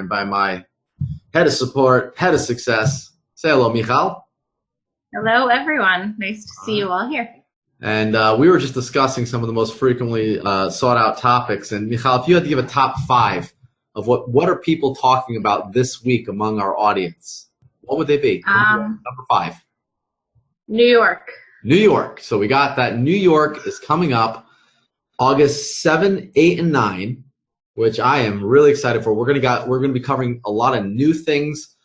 by my head of support, head of success. Say hello, Michal. Hello, everyone. Nice to see you all here. And we were just discussing some of the most frequently sought out topics. And Michal, if you had to give a top 5 of what are people talking about this week among our audience, what would they be? Number 5. New York. New York. So we got that. New York is coming up August 7, 8, and 9, which I am really excited for. We're gonna be covering a lot of new things,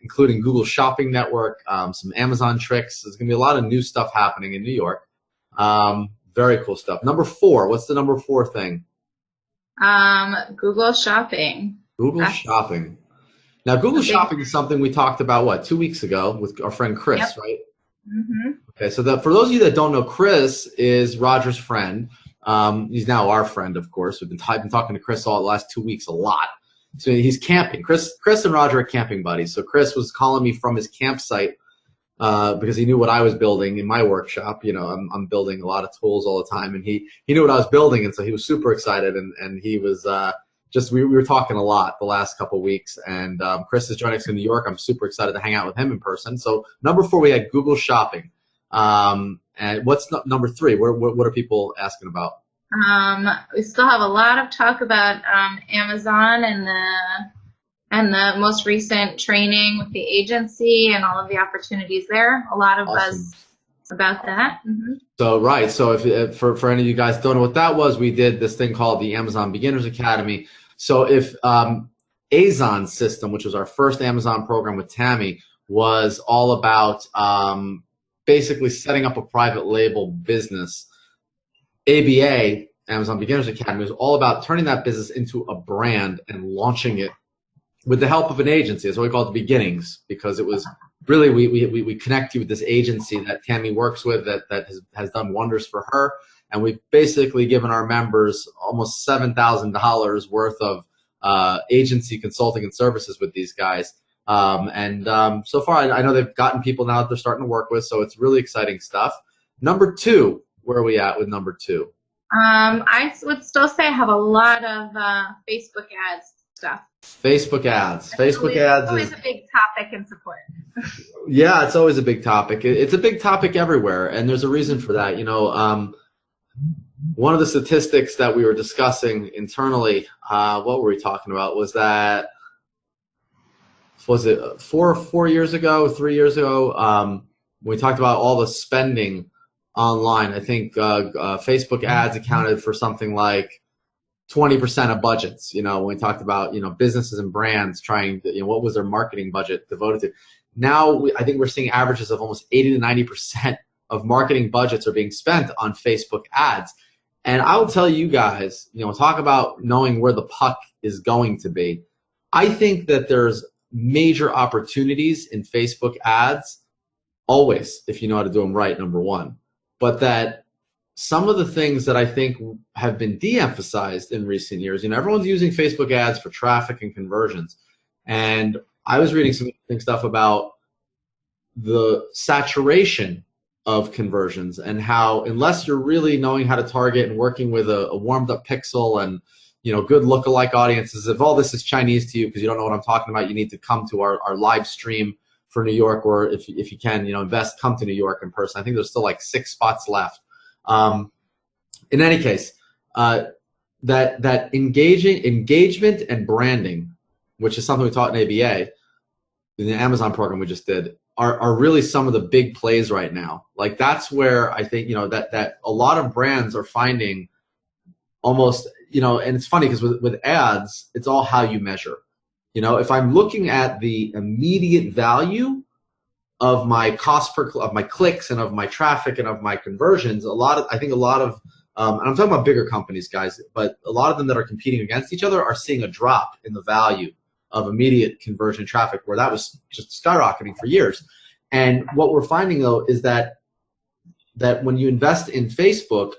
including Google Shopping Network, some Amazon tricks. There's gonna be a lot of new stuff happening in New York. Very cool stuff. Number 4. What's the number 4 thing? Google Shopping. Google Shopping. Now, Google Shopping is something we talked about, 2 weeks ago with our friend Chris, Yep. right? Mm-hmm. Okay, so for those of you that don't know, Chris is Roger's friend. He's now our friend, of course. I've been talking to Chris all the last 2 weeks a lot. So he's camping. Chris and Roger are camping buddies. So Chris was calling me from his campsite because he knew what I was building in my workshop. You know, I'm building a lot of tools all the time, and he knew what I was building, and so he was super excited. And he was we were talking a lot the last couple of weeks. And Chris is joining us in New York. I'm super excited to hang out with him in person. So number 4, we had Google Shopping. And what's number 3? What are people asking about? We still have a lot of talk about Amazon and the most recent training with the agency and all of the opportunities there. A lot of buzz about that. Mm-hmm. So right. So if for any of you guys don't know what that was, we did this thing called the Amazon Beginners Academy. So if Azon system, which was our first Amazon program with Tammy, was all about basically setting up a private label business. ABA, Amazon Beginners Academy, was all about turning that business into a brand and launching it with the help of an agency. That's what we call it, the beginnings, because it was really we connect you with this agency that Tammy works with that has done wonders for her, and we've basically given our members almost $7,000 worth of agency consulting and services with these guys. So far, I know they've gotten people now that they're starting to work with, so it's really exciting stuff. Number 2, where are we at with number 2? I would still say I have a lot of Facebook ads stuff. Facebook ads. Facebook ads is always a big topic in support. Yeah, it's always a big topic. It's a big topic everywhere, and there's a reason for that. You know, one of the statistics that we were discussing internally, what were we talking about? Was it 4 years ago, 3 years ago? We talked about all the spending online. I think Facebook ads accounted for something like 20% of budgets. You know, when we talked about, you know, businesses and brands trying to, you know, what was their marketing budget devoted to. Now, I think we're seeing averages of almost 80 to 90% of marketing budgets are being spent on Facebook ads. And I will tell you guys, you know, talk about knowing where the puck is going to be. I think that there's major opportunities in Facebook ads, always, if you know how to do them right, number 1. But that some of the things that I think have been de-emphasized in recent years, you know, everyone's using Facebook ads for traffic and conversions. And I was reading some interesting stuff about the saturation of conversions and how, unless you're really knowing how to target and working with a warmed up pixel and, you know, good lookalike audiences, if all this is Chinese to you because you don't know what I'm talking about, you need to come to our live stream for New York, or if you can, you know, come to New York in person. I think there's still like 6 spots left. In any case, that engagement and branding, which is something we taught in ABA, in the Amazon program we just did, are really some of the big plays right now. Like that's where I think, you know, that a lot of brands are finding almost, you know, and it's funny because with ads, it's all how you measure. You know, if I'm looking at the immediate value of my cost of my clicks and of my traffic and of my conversions, I think a lot of, and I'm talking about bigger companies, guys, but a lot of them that are competing against each other are seeing a drop in the value of immediate conversion traffic, where that was just skyrocketing for years. And what we're finding though is that when you invest in Facebook,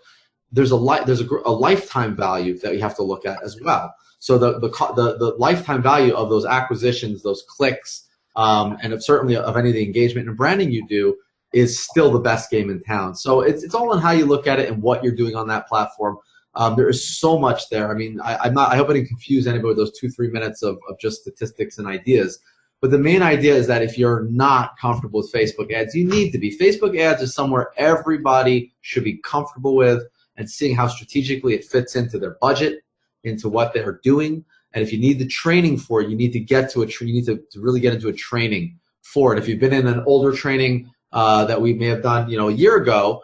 there's a lifetime value that you have to look at as well. So the lifetime value of those acquisitions, those clicks, and certainly of any of the engagement and branding you do is still the best game in town. So it's all in how you look at it and what you're doing on that platform. There is so much there. I mean, I hope I didn't confuse anybody with those 2-3 minutes of just statistics and ideas. But the main idea is that if you're not comfortable with Facebook ads, you need to be. Facebook ads is somewhere everybody should be comfortable with, and seeing how strategically it fits into their budget, into what they're doing. And if you need the training for it, you need to get to you need to really get into a training for it. If you've been in an older training that we may have done, a year ago,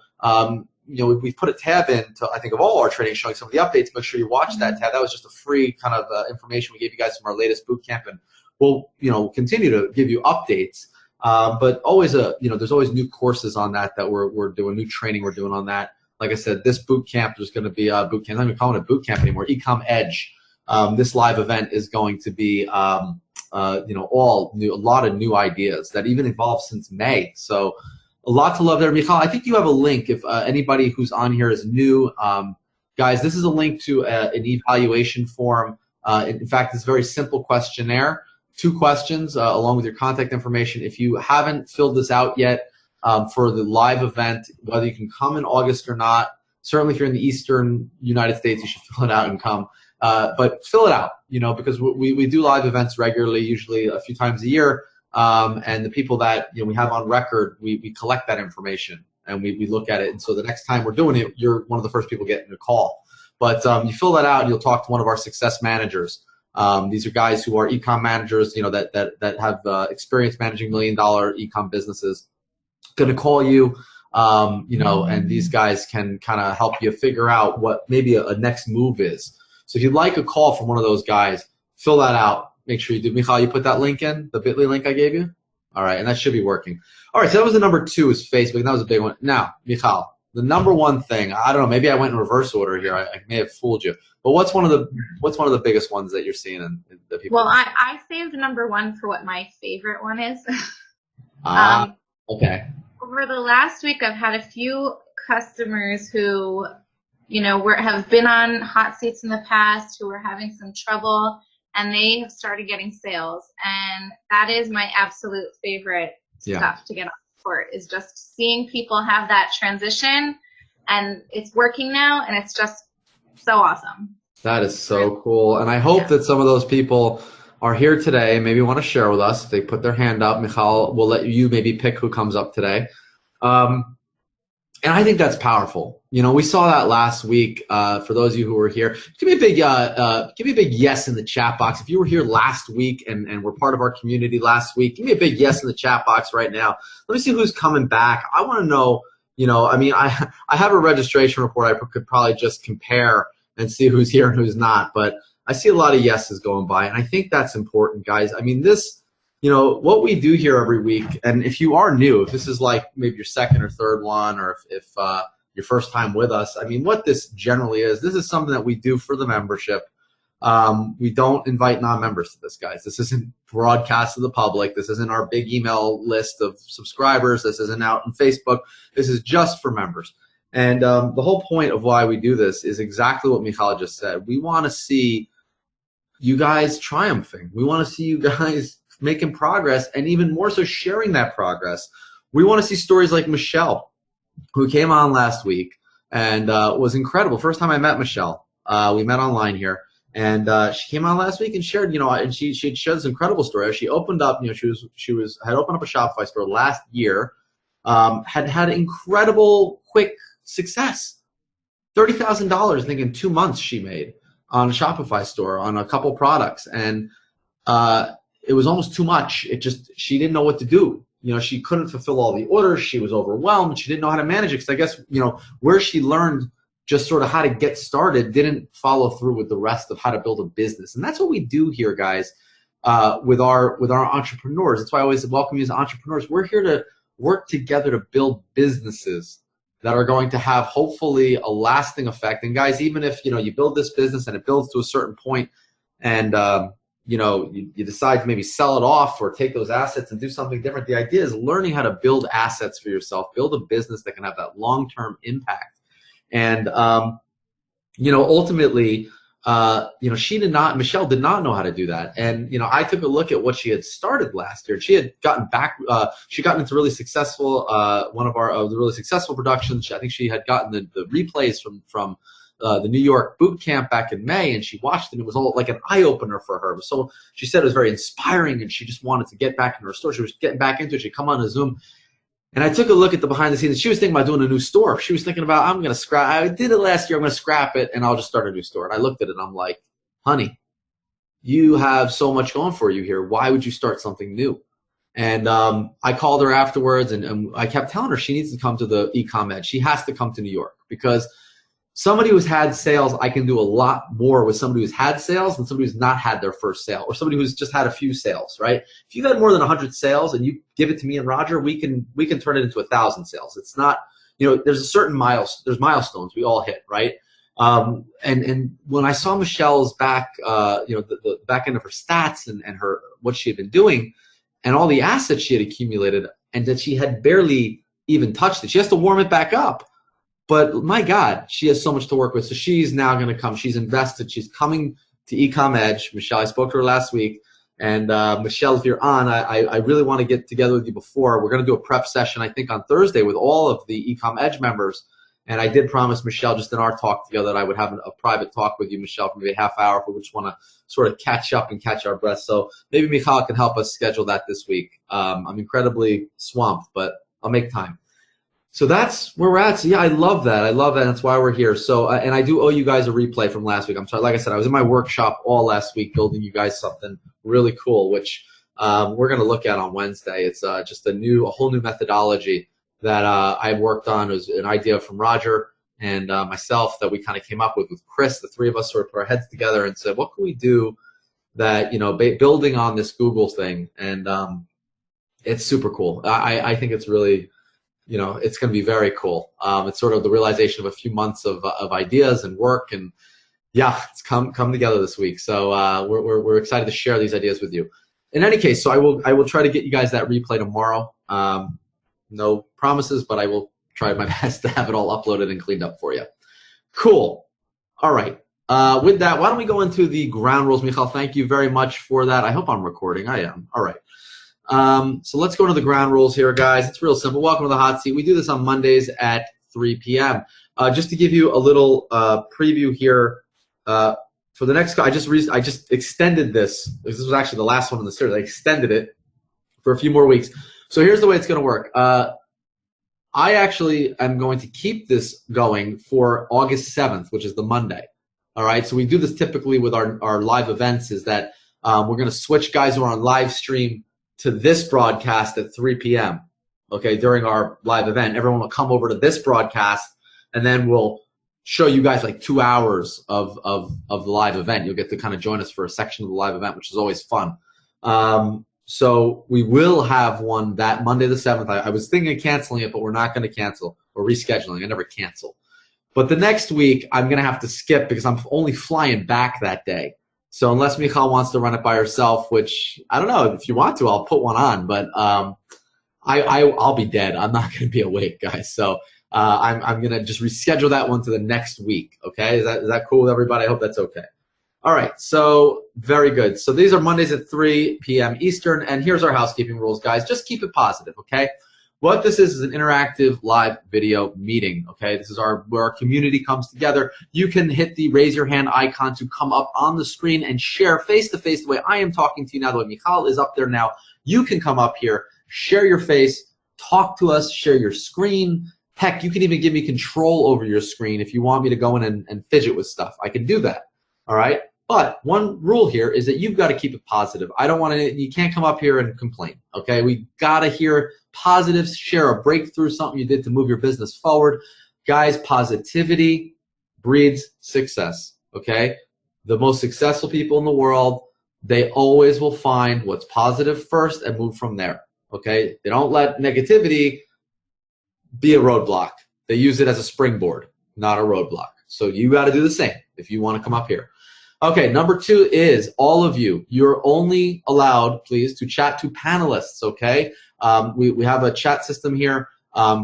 we've put a tab in to, I think, of all our training showing some of the updates. Make sure you watch that tab. That was just a free kind of information we gave you guys from our latest boot camp, and we'll continue to give you updates. But always there's always new courses on that we're doing, new training we're doing on that. Like I said, this boot camp, there's going to be a boot camp. I'm not even calling it a boot camp anymore. Ecom Edge. This live event is going to be all new, a lot of new ideas that even evolved since May. So a lot to love there. Michal, I think you have a link if anybody who's on here is new. Guys, this is a link to an evaluation form. In fact, it's a very simple questionnaire. 2 questions along with your contact information. If you haven't filled this out yet for the live event, whether you can come in August or not, certainly if you're in the Eastern United States, you should fill it out and come. But fill it out, because we do live events regularly, usually a few times a year. And the people that we have on record, we collect that information and we look at it. And so the next time we're doing it, you're one of the first people getting a call. But you fill that out and you'll talk to one of our success managers. These are guys who are e-com managers, that have experience managing $1 million e-com businesses. Going to call you, and these guys can kind of help you figure out what maybe a next move is. So if you'd like a call from one of those guys, fill that out. Make sure you do. Michal, you put that link in, the bit.ly link I gave you? All right, and that should be working. All right, so that was the number 2 is Facebook. That was a big one. Now, Michal, the number 1 thing, I don't know, maybe I went in reverse order here. I may have fooled you. But what's one of the biggest ones that you're seeing in the people? Well, I saved number 1 for what my favorite one is. Okay. Over the last week, I've had a few customers who, have been on hot seats in the past, who were having some trouble, and they have started getting sales. And that is my absolute favorite stuff to get on support, is just seeing people have that transition, and it's working now, and it's just so awesome. That is so cool. And I hope that some of those people are here today and maybe want to share with us. If they put their hand up, Michal will let you maybe pick who comes up today. And I think that's powerful. We saw that last week. For those of you who were here, give me a big yes in the chat box. If you were here last week and were part of our community last week, give me a big yes in the chat box right now. Let me see who's coming back. I want to know. I have a registration report. I could probably just compare and see who's here and who's not. But I see a lot of yeses going by, and I think that's important, guys. I mean, this. What we do here every week, and if you are new, if this is like maybe your second or third one, or if your first time with us, I mean, what this generally is, this is something that we do for the membership. We don't invite non-members to this, guys. This isn't broadcast to the public. This isn't our big email list of subscribers. This isn't out on Facebook. This is just for members. And the whole point of why we do this is exactly what Michal just said. We want to see you guys triumphing. We want to see you guys making progress, and even more so sharing that progress. We want to see stories like Michelle, who came on last week and was incredible. First time I met Michelle. We met online here, and she came on last week and shared, and she shared this incredible story. She opened up, she had opened up a Shopify store last year, had incredible quick success. $30,000, I think, in 2 months she made on a Shopify store on a couple products, and it was almost too much. She didn't know what to do. She couldn't fulfill all the orders. She was overwhelmed. She didn't know how to manage it, because I guess, where she learned just sort of how to get started didn't follow through with the rest of how to build a business. And that's what we do here, guys, with our entrepreneurs. That's why I always welcome you as entrepreneurs. We're here to work together to build businesses that are going to have hopefully a lasting effect. And guys, even if, you build this business and it builds to a certain point, and you decide to maybe sell it off or take those assets and do something different. The idea is learning how to build assets for yourself, build a business that can have that long-term impact. And, ultimately, Michelle did not know how to do that. And, I took a look at what she had started last year. She had gotten back, she got into really successful, one of our the really successful productions. I think she had gotten the replays from the New York boot camp back in May, and she watched it. It was all like an eye opener for her. So she said it was very inspiring, and she just wanted to get back in her store. She was getting back into it. She'd come on a Zoom. And I took a look at the behind the scenes. She was thinking about doing a new store. She was thinking about, I'm going to scrap. I did it last year. I'm going to scrap it, and I'll just start a new store. And I looked at it, and I'm like, honey, you have so much going for you here. Why would you start something new? And I called her afterwards, and I kept telling her she needs to come to the Ecom Edge. She has to come to New York, because somebody who's had sales, I can do a lot more with somebody who's had sales than somebody who's not had their first sale, or somebody who's just had a few sales, right? If you've had more than 100 sales and you give it to me and Roger, we can turn it into 1,000 sales. It's not, there's a certain there's milestones we all hit, right? And when I saw Michelle's back, the back end of her stats and her what she had been doing, and all the assets she had accumulated, and that she had barely even touched it. She has to warm it back up. But my God, she has so much to work with. So she's now going to come. She's invested. She's coming to Ecom Edge. Michelle, I spoke to her last week. And Michelle, if you're on, I really want to get together with you before. We're going to do a prep session, I think, on Thursday with all of the Ecom Edge members. And I did promise Michelle just in our talk together that I would have a private talk with you, Michelle, for maybe a half hour if we just want to sort of catch up and catch our breath. So maybe Michal can help us schedule that this week. I'm incredibly swamped, but I'll make time. So that's where we're at. So yeah, I love that. That's why we're here. So, and I do owe you guys a replay from last week. I'm sorry. Like I said, I was in my workshop all last week building you guys something really cool, which we're going to look at on Wednesday. It's just a whole new methodology that I worked on. It was an idea from Roger and myself that we kind of came up with Chris. The three of us sort of put our heads together and said, what can we do that, building on this Google thing? And it's super cool. I think it's really, it's going to be very cool. It's sort of the realization of a few months of ideas and work, and yeah, it's come together this week. So we're excited to share these ideas with you. In any case, so I will try to get you guys that replay tomorrow. No promises, but I will try my best to have it all uploaded and cleaned up for you. Cool. All right. With that, why don't we go into the ground rules, Michal? Thank you very much for that. I hope I'm recording. I am. All right. So let's go into the ground rules here, guys. It's real simple. Welcome to the hot seat. We do this on Mondays at 3 p.m. Just to give you a little preview here for the next. I just extended this. This was actually the last one in the series. I extended it for a few more weeks. So here's the way it's going to work. I actually am going to keep this going for August 7th, which is the Monday. All right. So we do this typically with our live events. Is that we're going to switch guys who are on live stream to this broadcast at 3 p.m. Okay, during our live event. Everyone will come over to this broadcast, and then we'll show you guys like 2 hours of the live event. You'll get to kind of join us for a section of the live event, which is always fun. So we will have one that Monday the 7th. I was thinking of canceling it, but we're not going to cancel, or rescheduling. I never cancel. But the next week, I'm going to have to skip because I'm only flying back that day. So unless Michal wants to run it by herself, which I don't know, if you want to, I'll put one on. But I'll be dead. I'm not going to be awake, guys. So I'm going to just reschedule that one to the next week. Okay, is that cool with everybody? I hope that's okay. All right, so very good. So these are Mondays at 3 p.m. Eastern, and here's our housekeeping rules, guys. Just keep it positive, okay? What this is an interactive live video meeting, okay? This is where our community comes together. You can hit the raise your hand icon to come up on the screen and share face-to-face the way I am talking to you now, the way Michal is up there now. You can come up here, share your face, talk to us, share your screen. Heck, you can even give me control over your screen if you want me to go in and fidget with stuff. I can do that, all right? But one rule here is that you've got to keep it positive. I don't want to, you can't come up here and complain, okay? We got to hear positives, share a breakthrough, something you did to move your business forward. Guys, positivity breeds success, okay? The most successful people in the world, they always will find what's positive first and move from there, okay? They don't let negativity be a roadblock. They use it as a springboard, not a roadblock. So you got to do the same if you want to come up here. Okay, number 2 is all of you. You're only allowed, please, to chat to panelists, okay? We have a chat system here.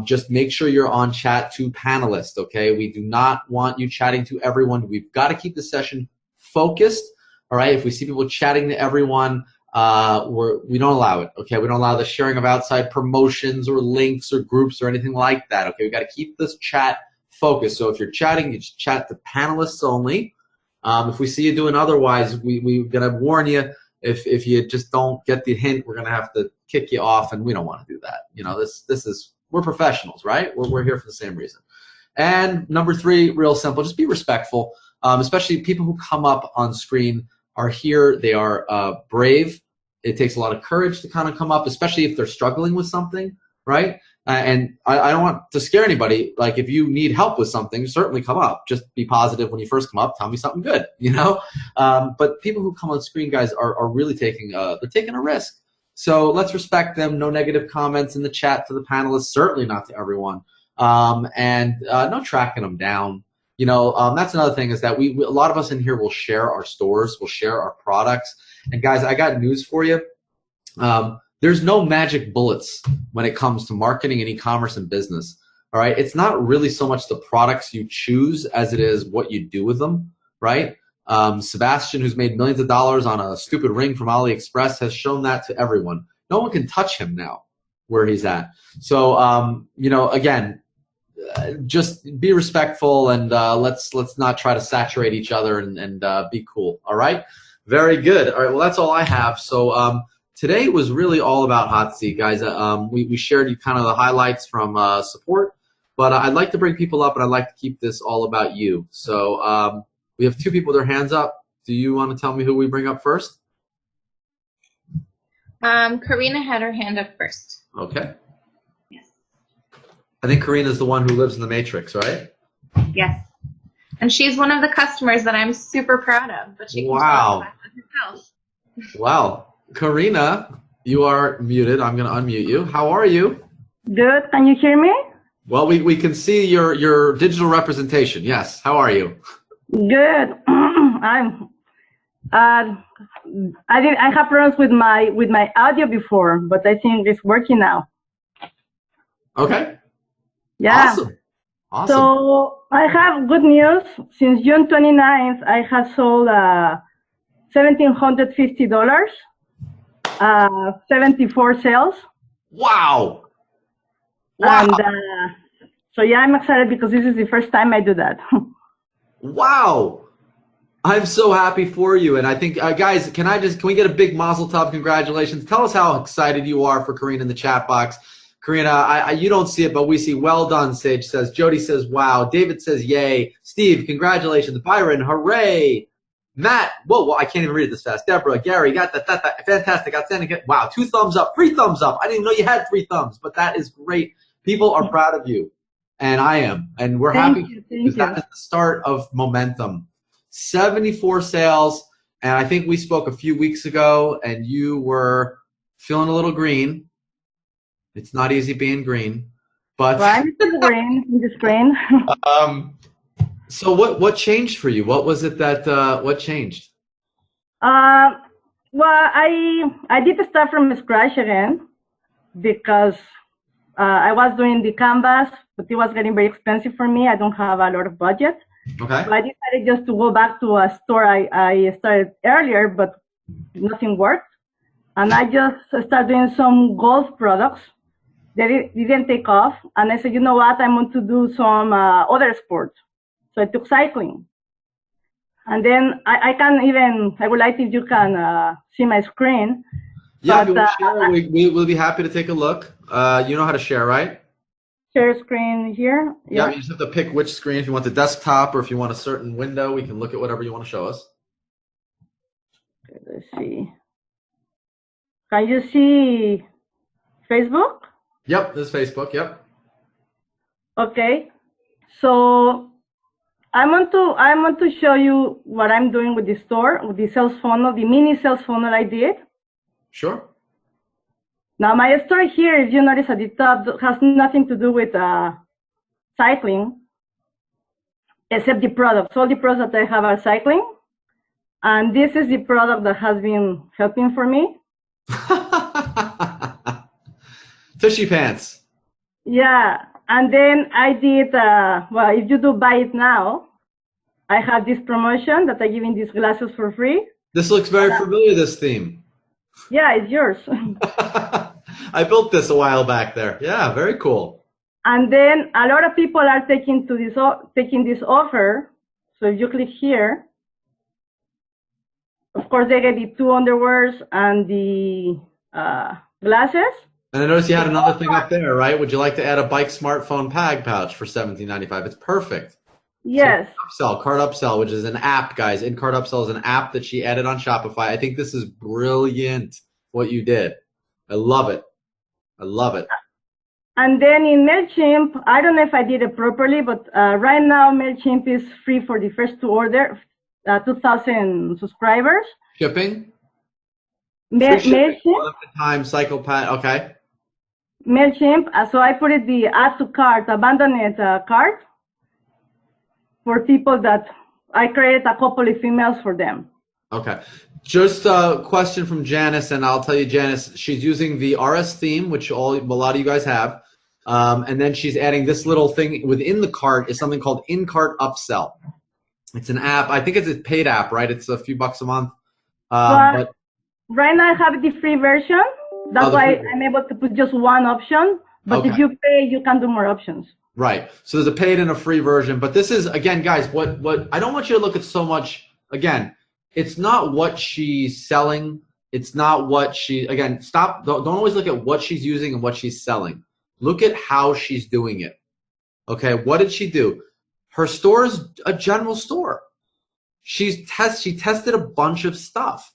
Just make sure you're on chat to panelists, okay? We do not want you chatting to everyone. We've got to keep the session focused, all right? If we see people chatting to everyone, we don't allow it, okay? We don't allow the sharing of outside promotions or links or groups or anything like that, okay? We've got to keep this chat focus. So if you're chatting, you just chat to panelists only. If we see you doing otherwise, we're going to warn you. If you just don't get the hint, we're going to have to kick you off, and we don't want to do that. You know, we're professionals, right? We're here for the same reason. And number 3, real simple, just be respectful. Especially people who come up on screen are here. They are brave. It takes a lot of courage to kind of come up, especially if they're struggling with something, right? And I don't want to scare anybody. Like, if you need help with something, certainly come up. Just be positive when you first come up. Tell me something good, you know? But people who come on screen, guys, are really taking a risk. So let's respect them. No negative comments in the chat to the panelists, certainly not to everyone. And no tracking them down. You know, that's another thing, is that a lot of us in here will share our stores, will share our products. And guys, I got news for you. There's no magic bullets when it comes to marketing and e-commerce and business. All right, it's not really so much the products you choose as it is what you do with them. Right? Sebastian, who's made millions of dollars on a stupid ring from AliExpress, has shown that to everyone. No one can touch him now where he's at. So, you know, again, just be respectful, and let's not try to saturate each other, and be cool. All right? Very good. All right, well, that's all I have. So today was really all about Hot Seat, guys. We shared you kind of the highlights from support, but I'd like to bring people up, and I'd like to keep this all about you. So we have 2 people with their hands up. Do you want to tell me who we bring up first? Karina had her hand up first. Okay. Yes. I think Karina's the one who lives in the Matrix, right? Yes. And she's one of the customers that I'm super proud of. But she can wow. talk about herself. Wow. Karina, you are muted. I'm going to unmute you. How are you? Good. Can you hear me? Well, we can see your digital representation. Yes. How are you? Good. I have problems with my audio before, but I think it's working now. Okay. Yeah. Awesome. So I have good news. Since June 29th, I have sold $1,750, 74 sales. Wow. And so yeah, I'm excited because this is the first time I do that. Wow. I'm so happy for you. And I think, guys, can we get a big mazel tov congratulations? Tell us how excited you are for Karina in the chat box. Karina, you don't see it, but we see well done, Sage says. Jody says, wow. David says, yay. Steve, congratulations. Byron, hooray. Matt, whoa, I can't even read it this fast. Deborah, Gary, got that. Fantastic. Outstanding. Wow, 2 thumbs up, 3 thumbs up. I didn't even know you had 3 thumbs, but that is great. People are proud of you, and I am. And we're happy because that is the start of momentum. 74 sales, and I think we spoke a few weeks ago, and you were feeling a little green. It's not easy being green, but I'm green in the screen. So what changed for you? What was it that what changed? Well, I did start from scratch again because I was doing the canvas, but it was getting very expensive for me. I don't have a lot of budget. Okay. So I decided just to go back to a store I started earlier, but nothing worked. And I just started doing some golf products. They didn't take off. And I said, you know what? I want to do some other sports. So I took cycling. And then I would like if you can see my screen. Yeah, but, we'll be happy to take a look. You know how to share, right? Share screen here. Yeah, you just have to pick which screen. If you want the desktop or if you want a certain window, we can look at whatever you want to show us. Okay, let's see. Can you see Facebook? Yep, this is Facebook, yep. Okay. So I want to show you what I'm doing with the store, with the sales funnel, the mini sales funnel I did. Sure. Now my store here, if you notice at the top, has nothing to do with cycling, except the products. All the products that I have are cycling, and this is the product that has been helping for me. Fishy pants. Yeah, and then I did, well, if you do buy it now, I have this promotion that I'm giving these glasses for free. This looks very familiar, this theme. Yeah, it's yours. I built this a while back there. Yeah, very cool. And then a lot of people are taking this offer. So if you click here, of course they get the 2 underwears and the glasses. And I noticed you had another thing up there, right? Would you like to add a bike smartphone bag pouch for $17.95? It's perfect. Yes. So Cart Upsell, which is an app, guys. In-Cart Upsell is an app that she added on Shopify. I think this is brilliant what you did. I love it. I love it. And then in MailChimp, I don't know if I did it properly, but right now MailChimp is free for the first to order, 2,000 subscribers. Shipping? MailChimp. Time, Psychopath, okay. MailChimp, so I put it the add to cart, abandoned cart for people that I created a couple of emails for them. Okay. Just a question from Janice, and I'll tell you, Janice, she's using the RS theme, which a lot of you guys have, and then she's adding this little thing within the cart is something called In-Cart Upsell. It's an app. I think it's a paid app, right? It's a few bucks a month. But right now I have the free version. That's why I'm able to put just one option. But if you pay, you can do more options. Right. So there's a paid and a free version. But this is, again, guys, what I don't want you to look at so much, again, it's not what she's selling. It's not what again, don't always look at what she's using and what she's selling. Look at how she's doing it. Okay, what did she do? Her store is a general store. She tested a bunch of stuff.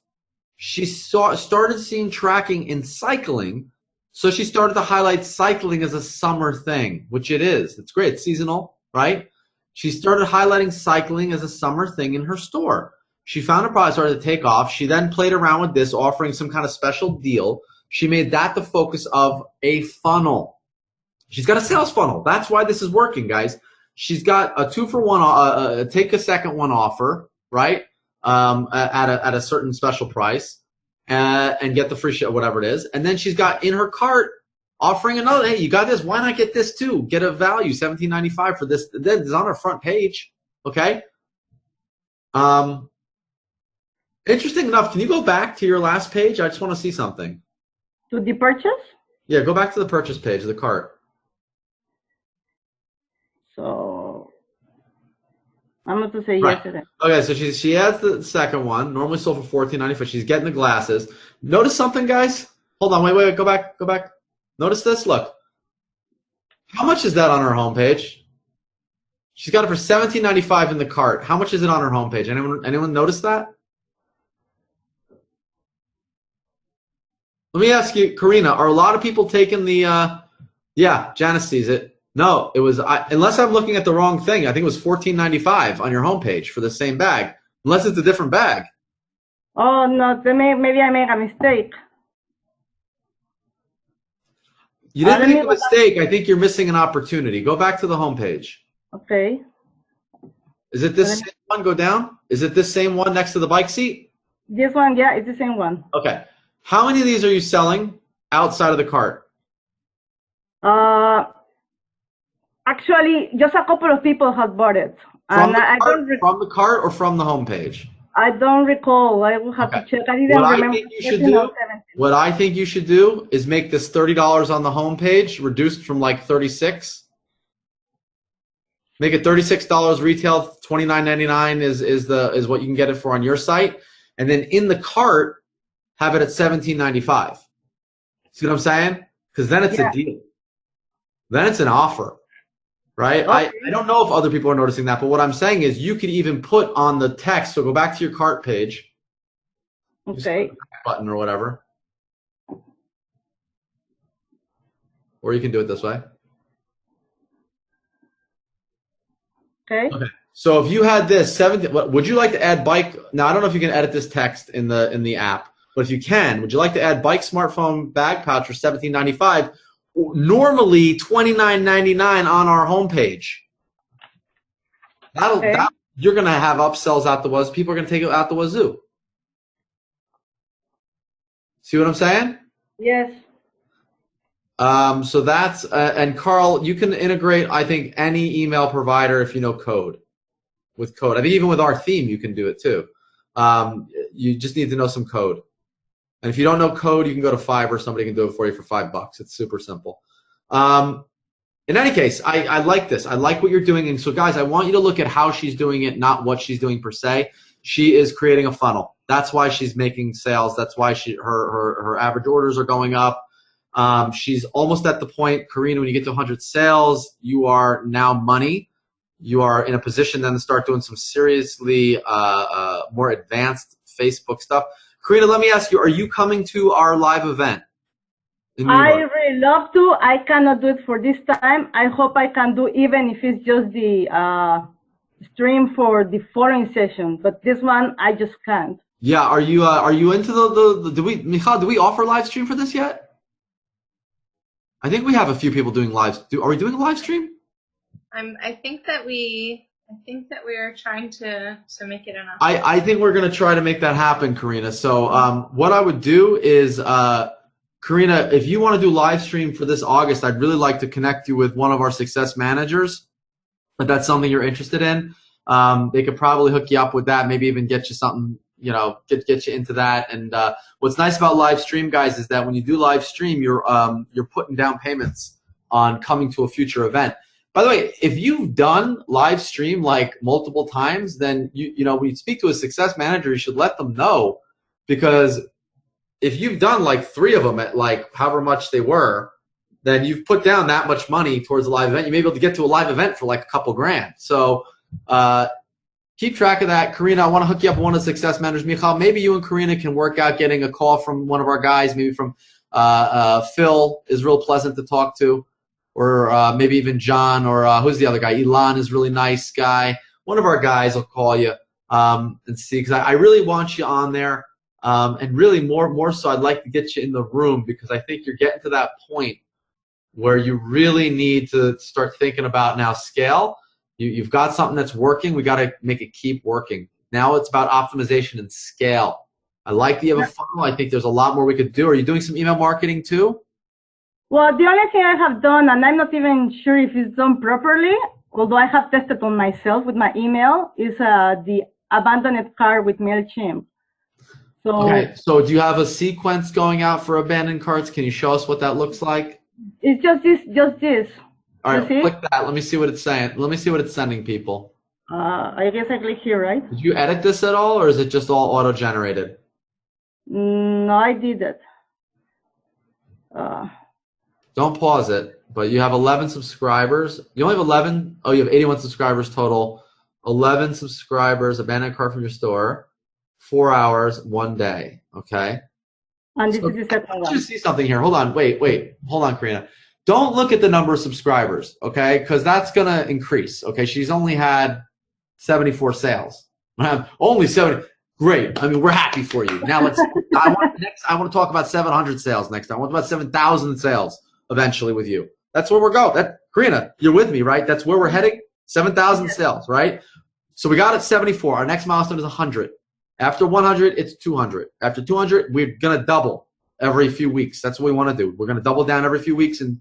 She started seeing tracking in cycling, so she started to highlight cycling as a summer thing, which it is. It's great. It's seasonal, right? She started highlighting cycling as a summer thing in her store. She found a product, started to take off. She then played around with this, offering some kind of special deal. She made that the focus of a funnel. She's got a sales funnel. That's why this is working, guys. She's got a 2-for-1, take a second one offer, right? At a certain special price, and get the free shit, whatever it is. And then she's got in her cart offering another. Hey, you got this? Why not get this too? Get a value, $17.95 for this. Then it's on her front page. Okay. Interesting enough, can you go back to your last page? I just want to see something. To the purchase? Yeah, go back to the purchase page of the cart. So I'm going to say right. yes to that. Okay, so she has the second one, normally sold for $14.95. She's getting the glasses. Notice something, guys? Hold on, wait, go back. Notice this, look. How much is that on her homepage? She's got it for $17.95 in the cart. How much is it on her homepage? Anyone notice that? Let me ask you, Karina, are a lot of people taking the, yeah, Janice sees it. No, it was, unless I'm looking at the wrong thing, I think it was $14.95 on your homepage for the same bag, unless it's a different bag. Oh, no, maybe I made a mistake. You didn't make a mistake. I think you're missing an opportunity. Go back to the homepage. Okay. Is it this same one? Go down. Is it this same one next to the bike seat? This one, yeah, it's the same one. Okay. How many of these are you selling outside of the cart? Actually, just a couple of people have bought it. From the cart or from the homepage? I don't recall. I will have to check. I didn't remember. What I think you should do is make this $30 on the homepage reduced from like $36. Make it $36 retail. $29.99 is what you can get it for on your site, and then in the cart have it at $17.95. See what I'm saying? Because then it's a deal. Then it's an offer. Right? Okay. I don't know if other people are noticing that, but what I'm saying is you could even put on the text, so go back to your cart page. Okay. Button or whatever. Or you can do it this way. Okay. Okay. So if you had this, would you like to add bike? Now, I don't know if you can edit this text in the app, but if you can, would you like to add bike smartphone bag pouch for $17.95? Normally $29.99 on our homepage. You're gonna have upsells out the wazoo. People are gonna take it out the wazoo. See what I'm saying? Yes. So that's and Carl, you can integrate, I think, any email provider if you know code. With code, I think even with our theme you can do it too. You just need to know some code. And if you don't know code, you can go to Fiverr. Somebody can do it for you for $5. It's super simple. In any case, I like this. I like what you're doing. And so, guys, I want you to look at how she's doing it, not what she's doing per se. She is creating a funnel. That's why she's making sales. That's why her average orders are going up. She's almost at the point, Karina, when you get to 100 sales, you are now money. You are in a position then to start doing some seriously more advanced Facebook stuff. Karina, let me ask you, are you coming to our live event? I really love to. I cannot do it for this time. I hope I can do, even if it's just the stream for the following session. But this one, I just can't. Yeah, are you into the Michal, do we offer live stream for this yet? I think we have a few people doing lives. Are we doing a live stream? I think that we're trying to make it enough. I think we're gonna try to make that happen, Karina. So what I would do is Karina, if you want to do live stream for this August, I'd really like to connect you with one of our success managers. If that's something you're interested in, they could probably hook you up with that. Maybe even get you something, you know, get you into that. And what's nice about live stream, guys, is that when you do live stream, you're putting down payments on coming to a future event. By the way, if you've done live stream like multiple times, then you know when you speak to a success manager, you should let them know, because if you've done like 3 of them at like however much they were, then you've put down that much money towards a live event. You may be able to get to a live event for like a couple grand. So keep track of that. Karina, I want to hook you up with one of the success managers. Michal, maybe you and Karina can work out getting a call from one of our guys, maybe from Phil is real pleasant to talk to, or maybe even John, or who's the other guy? Elon is really nice guy. One of our guys will call you and see, because I really want you on there. And really more so, I'd like to get you in the room, because I think you're getting to that point where you really need to start thinking about now scale. You've got something that's working. We got to make it keep working. Now it's about optimization and scale. I like the other funnel. I think there's a lot more we could do. Are you doing some email marketing too? Well, the only thing I have done, and I'm not even sure if it's done properly, although I have tested on myself with my email, is the abandoned cart with MailChimp. Okay, so do you have a sequence going out for abandoned carts? Can you show us what that looks like? It's just this. All right, click that. Let me see what it's saying. Let me see what it's sending people. I guess I click here, right? Did you edit this at all, or is it just all auto-generated? No, I did it. Don't pause it, but you have 11 subscribers. You only have 11. Oh, you have 81 subscribers total. 11 subscribers, abandoned cart from your store. 4 hours, 1 day. Okay. And this is the second one. Let's just see something here. Hold on. Wait. Hold on, Karina. Don't look at the number of subscribers, okay? Because that's going to increase, okay? She's only had 74 sales. Only 70. Great. I mean, we're happy for you. Now I want to talk about 700 sales next time. I want to talk about 7,000 sales eventually with you. That's where we're going. Karina, you're with me, right? That's where we're heading. 7,000 sales, right? So we got it 74. Our next milestone is 100. After 100, it's 200. After 200, we're going to double every few weeks. That's what we want to do. We're going to double down every few weeks and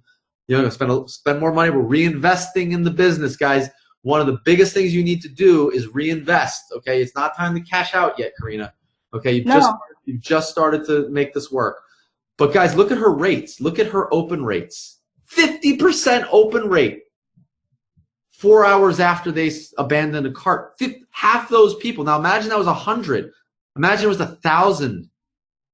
spend more money. We're reinvesting in the business, guys. One of the biggest things you need to do is reinvest, okay? It's not time to cash out yet, Karina. Okay, you've just started to make this work. But guys, look at her rates. Look at her open rates. 50% open rate. 4 hours after they abandoned a cart. Half those people. Now imagine that was 100. Imagine it was 1,000.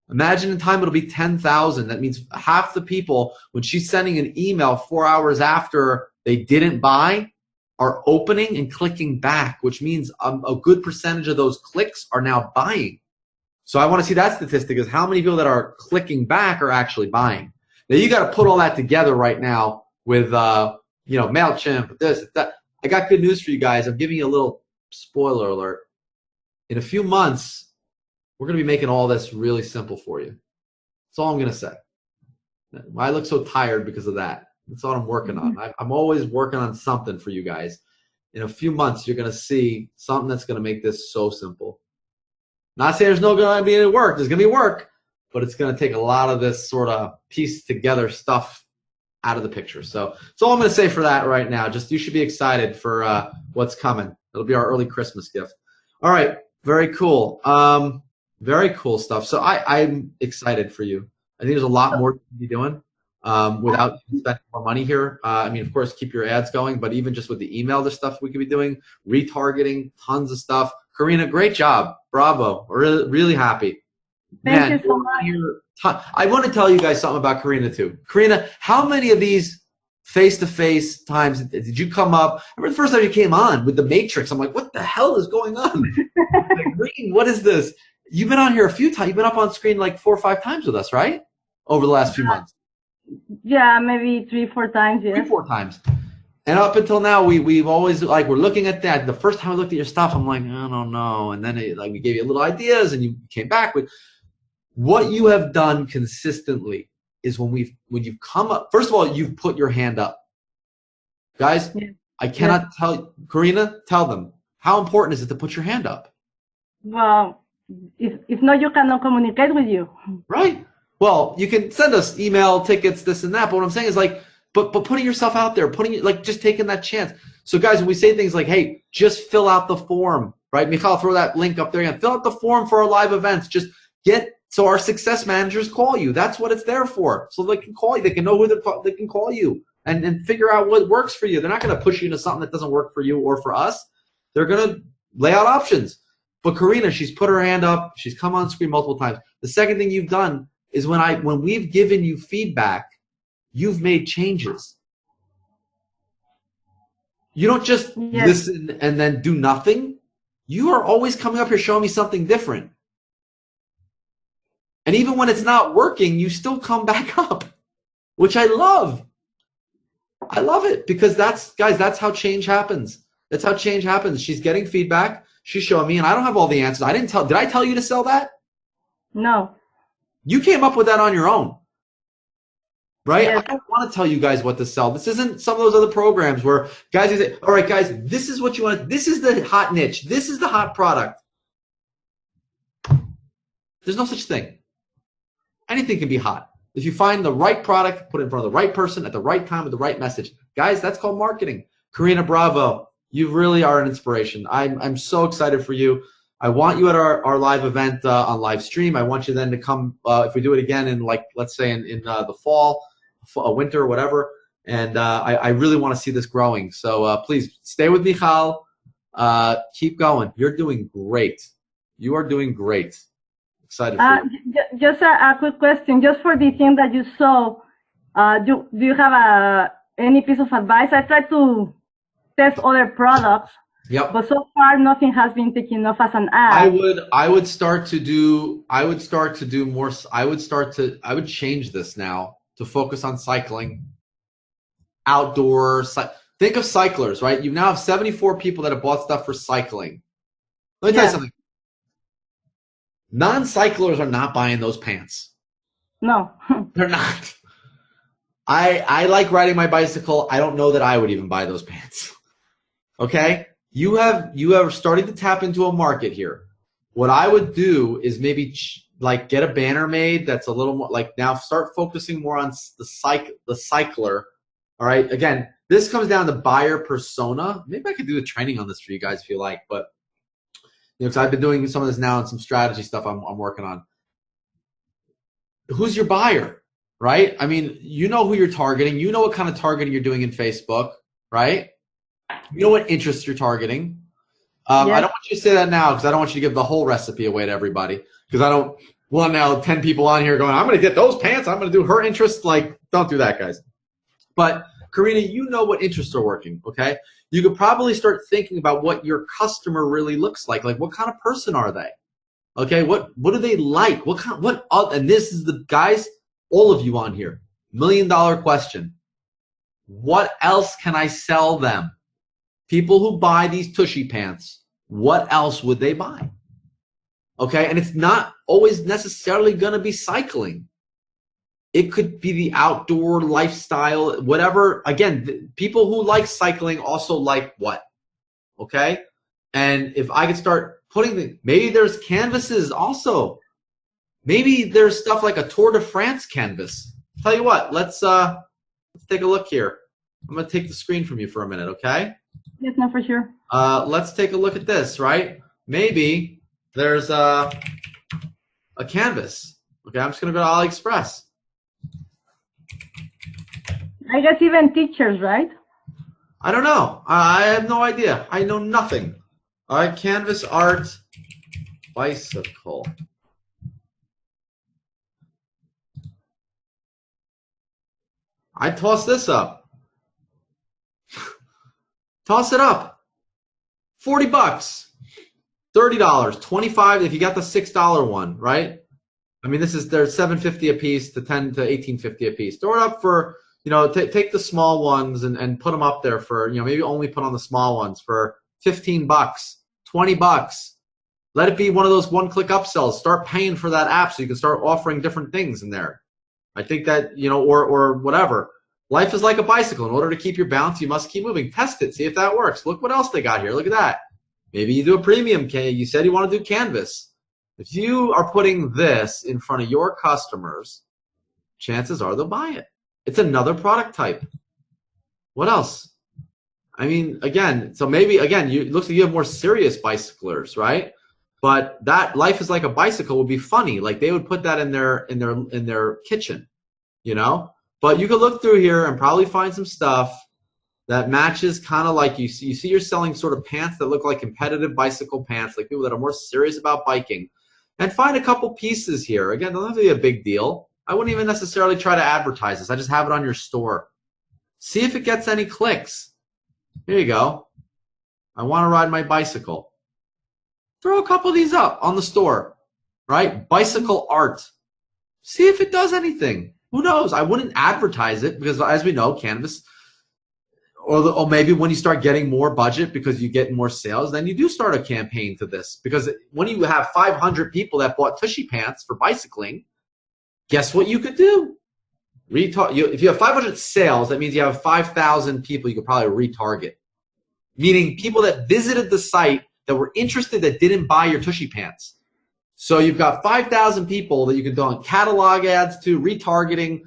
Imagine in time it'll be 10,000. That means half the people, when she's sending an email 4 hours after they didn't buy, are opening and clicking back, which means a good percentage of those clicks are now buying. So I want to see that statistic, is how many people that are clicking back are actually buying. Now you got to put all that together right now with MailChimp, this, that. I got good news for you guys. I'm giving you a little spoiler alert. In a few months, we're going to be making all this really simple for you. That's all I'm going to say. I look so tired because of that. That's all I'm working on. I'm always working on something for you guys. In a few months, you're going to see something that's going to make this so simple. Not saying there's no going to be any work. There's going to be work, but it's going to take a lot of this sort of piece together stuff out of the picture. So that's all I'm going to say for that right now. Just you should be excited for what's coming. It'll be our early Christmas gift. All right. Very cool. Very cool stuff. So I'm excited for you. I think there's a lot more to be doing. without spending more money here. I mean, of course, keep your ads going, but even just with the email, there's stuff we could be doing, retargeting, tons of stuff. Karina, great job. Bravo. Really, really happy. Thank you so much. I want to tell you guys something about Karina too. Karina, how many of these face-to-face times did you come up? I remember the first time you came on with the Matrix. I'm like, what the hell is going on? Like, Green, what is this? You've been on here a few times. You've been up on screen like 4 or 5 times with us, right? Over the last few months. Yeah, maybe 3, 4 times. Yeah. 3, 4 times. And up until now, we've always like we're looking at that. The first time I looked at your stuff, I'm like, I don't know. And then we gave you little ideas, and you came back with what you have done consistently. Is when you've come up. First of all, you've put your hand up, guys. Yeah. I cannot tell Karina. Tell them how important is it to put your hand up. Well, if not, you cannot communicate with you. Right. Well, you can send us email, tickets, this and that. But what I'm saying is like, but putting yourself out there, just taking that chance. So guys, when we say things like, hey, just fill out the form, right? Michal, throw that link up there again. Fill out the form for our live events. Just so our success managers call you. That's what it's there for. So they can call you. They can know who they can call you and figure out what works for you. They're not going to push you into something that doesn't work for you or for us. They're going to lay out options. But Karina, she's put her hand up. She's come on screen multiple times. The second thing you've done is when we've given you feedback, you've made changes. You don't just listen and then do nothing. You are always coming up here showing me something different. And even when it's not working, you still come back up, which I love. I love it because that's how change happens. That's how change happens. She's getting feedback. She's showing me, and I don't have all the answers. Did I tell you to sell that? No. You came up with that on your own. Right? Yes. I don't want to tell you guys what to sell. This isn't some of those other programs where guys say, all right, guys, this is what you want. This is the hot niche. This is the hot product. There's no such thing. Anything can be hot. If you find the right product, put it in front of the right person at the right time with the right message. Guys, that's called marketing. Karina, bravo. You really are an inspiration. I'm so excited for you. I want you at our live event on live stream. I want you then to come, if we do it again in let's say in the fall, winter, whatever. And I really want to see this growing. So please stay with Michal. Keep going. You're doing great. You are doing great. Excited for you. Just a quick question. Just for the thing that you saw, do you have any piece of advice? I tried to test other products. Yep. But so far, nothing has been taken off as an ad. I would change this now to focus on cycling, outdoor. Think of cyclers, right? You now have 74 people that have bought stuff for cycling. Let me tell you something. Non-cyclers are not buying those pants. No. They're not. I like riding my bicycle. I don't know that I would even buy those pants. Okay? You have started to tap into a market here. What I would do is maybe get a banner made that's a little more now start focusing more on the cycler. All right. Again, this comes down to buyer persona. Maybe I could do a training on this for you guys if you like, but because I've been doing some of this now and some strategy stuff I'm working on. Who's your buyer, right? I mean, you know who you're targeting. You know what kind of targeting you're doing in Facebook, right? You know what interests you're targeting. I don't want you to say that now because I don't want you to give the whole recipe away to everybody because I don't want now 10 people on here going, I'm going to get those pants. I'm going to do her interests. Don't do that, guys. But Karina, you know what interests are working, okay? You could probably start thinking about what your customer really looks like. Like, what kind of person are they? Okay, what do they like? And this is the guys, all of you on here, $1 million question. What else can I sell them? People who buy these Tushy pants, what else would they buy? Okay, and it's not always necessarily going to be cycling. It could be the outdoor lifestyle, whatever. Again, people who like cycling also like what? Okay? And if I could start putting maybe there's canvases also. Maybe there's stuff like a Tour de France canvas. Tell you what, let's take a look here. I'm going to take the screen from you for a minute, okay? Yes, no, for sure. Let's take a look at this, right? Maybe there's a canvas. Okay, I'm just going to go to AliExpress. I guess even teachers, right? I don't know. I have no idea. I know nothing. All right, Canvas art bicycle. I toss this up. Toss it up. $40, $30, $25 if you got the $6 one, right? I mean, they're $7.50 a piece to $10 to $18.50 a piece. Throw it up for, take the small ones and put them up there for, maybe only put on the small ones for $15, $20. Let it be one of those one-click upsells. Start paying for that app so you can start offering different things in there. I think that, or whatever. Life is like a bicycle. In order to keep your balance, you must keep moving. Test it. See if that works. Look what else they got here. Look at that. Maybe you do a premium. You said you want to do Canvas. If you are putting this in front of your customers, chances are they'll buy it. It's another product type. What else? I mean, again, so maybe, again, it looks like you have more serious bicyclers, right? But that life is like a bicycle would be funny. Like they would put that in their kitchen, But you could look through here and probably find some stuff that matches kind of like you see you're selling sort of pants that look like competitive bicycle pants, like people that are more serious about biking. And find a couple pieces here. Again, don't have to be a big deal. I wouldn't even necessarily try to advertise this. I just have it on your store. See if it gets any clicks. Here you go. I want to ride my bicycle. Throw a couple of these up on the store, right? Bicycle art. See if it does anything. Who knows? I wouldn't advertise it because, as we know, Canvas, or maybe when you start getting more budget because you get more sales, then you do start a campaign to this. Because when you have 500 people that bought Tushy Pants for bicycling, guess what you could do? If you have 500 sales, that means you have 5,000 people you could probably retarget. Meaning people that visited the site that were interested that didn't buy your Tushy Pants. So you've got 5,000 people that you can do on catalog ads to retargeting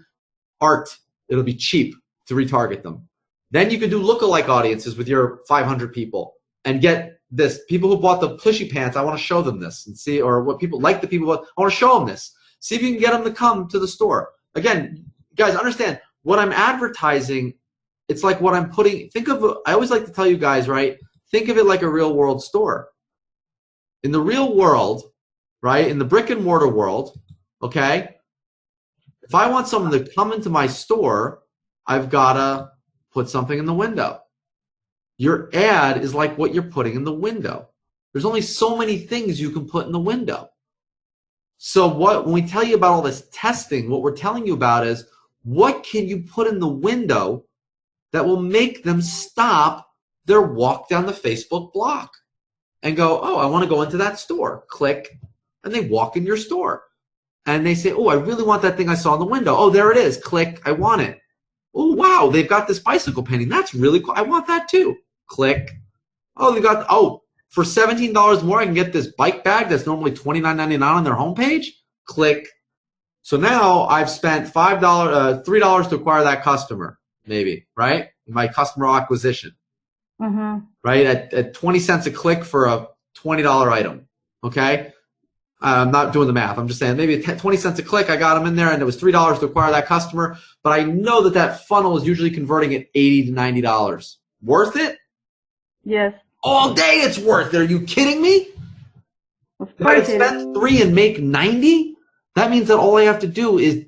art. It'll be cheap to retarget them. Then you can do lookalike audiences with your 500 people and get this. People who bought the Tushy Pants, I want to show them this and see, or what people like the people, I want to show them this. See if you can get them to come to the store. Again, guys, understand what I'm advertising. It's like what I'm putting. I always like to tell you guys, right? Think of it like a real world store. In the real world, right? In the brick and mortar world, okay? If I want someone to come into my store, I've got to put something in the window. Your ad is like what you're putting in the window. There's only so many things you can put in the window. So when we tell you about all this testing, what we're telling you about is what can you put in the window that will make them stop their walk down the Facebook block and go, oh, I want to go into that store. Click, and they walk in your store. And they say, oh, I really want that thing I saw in the window. Oh, there it is. Click, I want it. Oh, wow, they've got this bicycle painting. That's really cool. I want that too. Click. Oh, for $17 more, I can get this bike bag that's normally $29.99 on their homepage. Click. So now I've spent $3 to acquire that customer, maybe, right? My customer acquisition, right? At 20 cents a click for a $20 item, okay? I'm not doing the math. I'm just saying maybe 20 cents a click. I got them in there, and it was $3 to acquire that customer. But I know that funnel is usually converting at $80 to $90. Worth it? Yes. All day it's worth it. Are you kidding me? If I spend $3 and make $90, that means that all I have to do is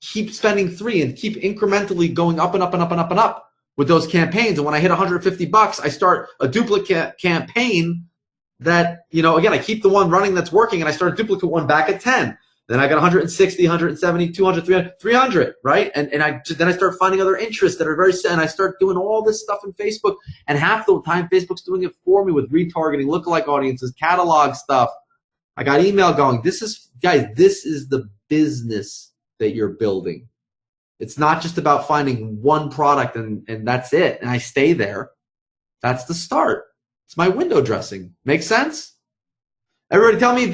keep spending $3 and keep incrementally going up and up and up and up and up with those campaigns. And when I hit $150, I start a duplicate campaign that, again, I keep the one running that's working, and I start a duplicate one back at 10. Then I got 160, 170, 200, 300, right? And then I start finding other interests that are and I start doing all this stuff in Facebook. And half the time, Facebook's doing it for me with retargeting, lookalike audiences, catalog stuff. I got email going. This is the business that you're building. It's not just about finding one product and that's it. And I stay there. That's the start. It's my window dressing. Make sense? Everybody tell me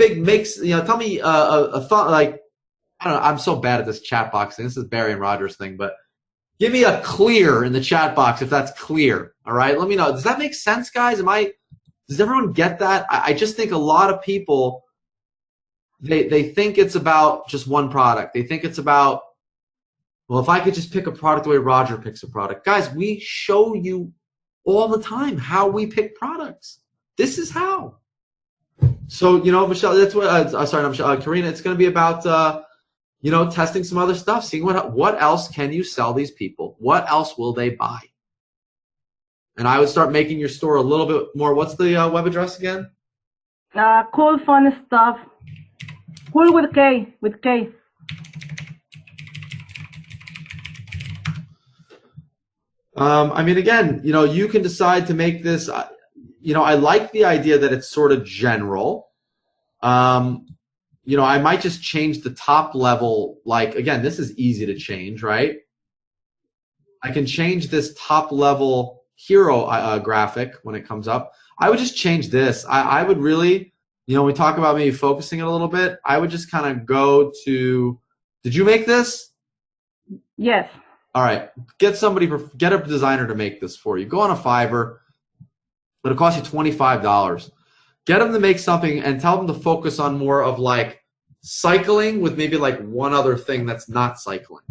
tell me a thought, like, I don't know, I'm so bad at this chat box thing. This is Barry and Rogers thing, but give me a clear in the chat box if that's clear. All right? Let me know. Does that make sense, guys? Does everyone get that? I just think a lot of people, they think it's about just one product. They think it's about, well, if I could just pick a product the way Roger picks a product. Guys, we show you all the time how we pick products. This is how. So, you know, Michelle, that's what, sorry, not Michelle, Karina, it's going to be about, you know, testing some other stuff, seeing what else can you sell these people? What else will they buy? And I would start making your store a little bit more. What's the web address again? Cool, fun stuff. Cool with K, I mean, again, you know, you can decide to make this, you know, I like the idea that it's sort of general. You know, I might just change the top level. Like, again, this is easy to change, right? I can change this top level hero graphic when it comes up. I would just change this. I would really, you know, we talk about maybe focusing it a little bit. I would just kind of go to, did you make this? Yes. All right. Get a designer to make this for you. Go on a Fiverr. It'll cost you $25. Get them to make something and tell them to focus on more of like cycling with maybe like one other thing that's not cycling.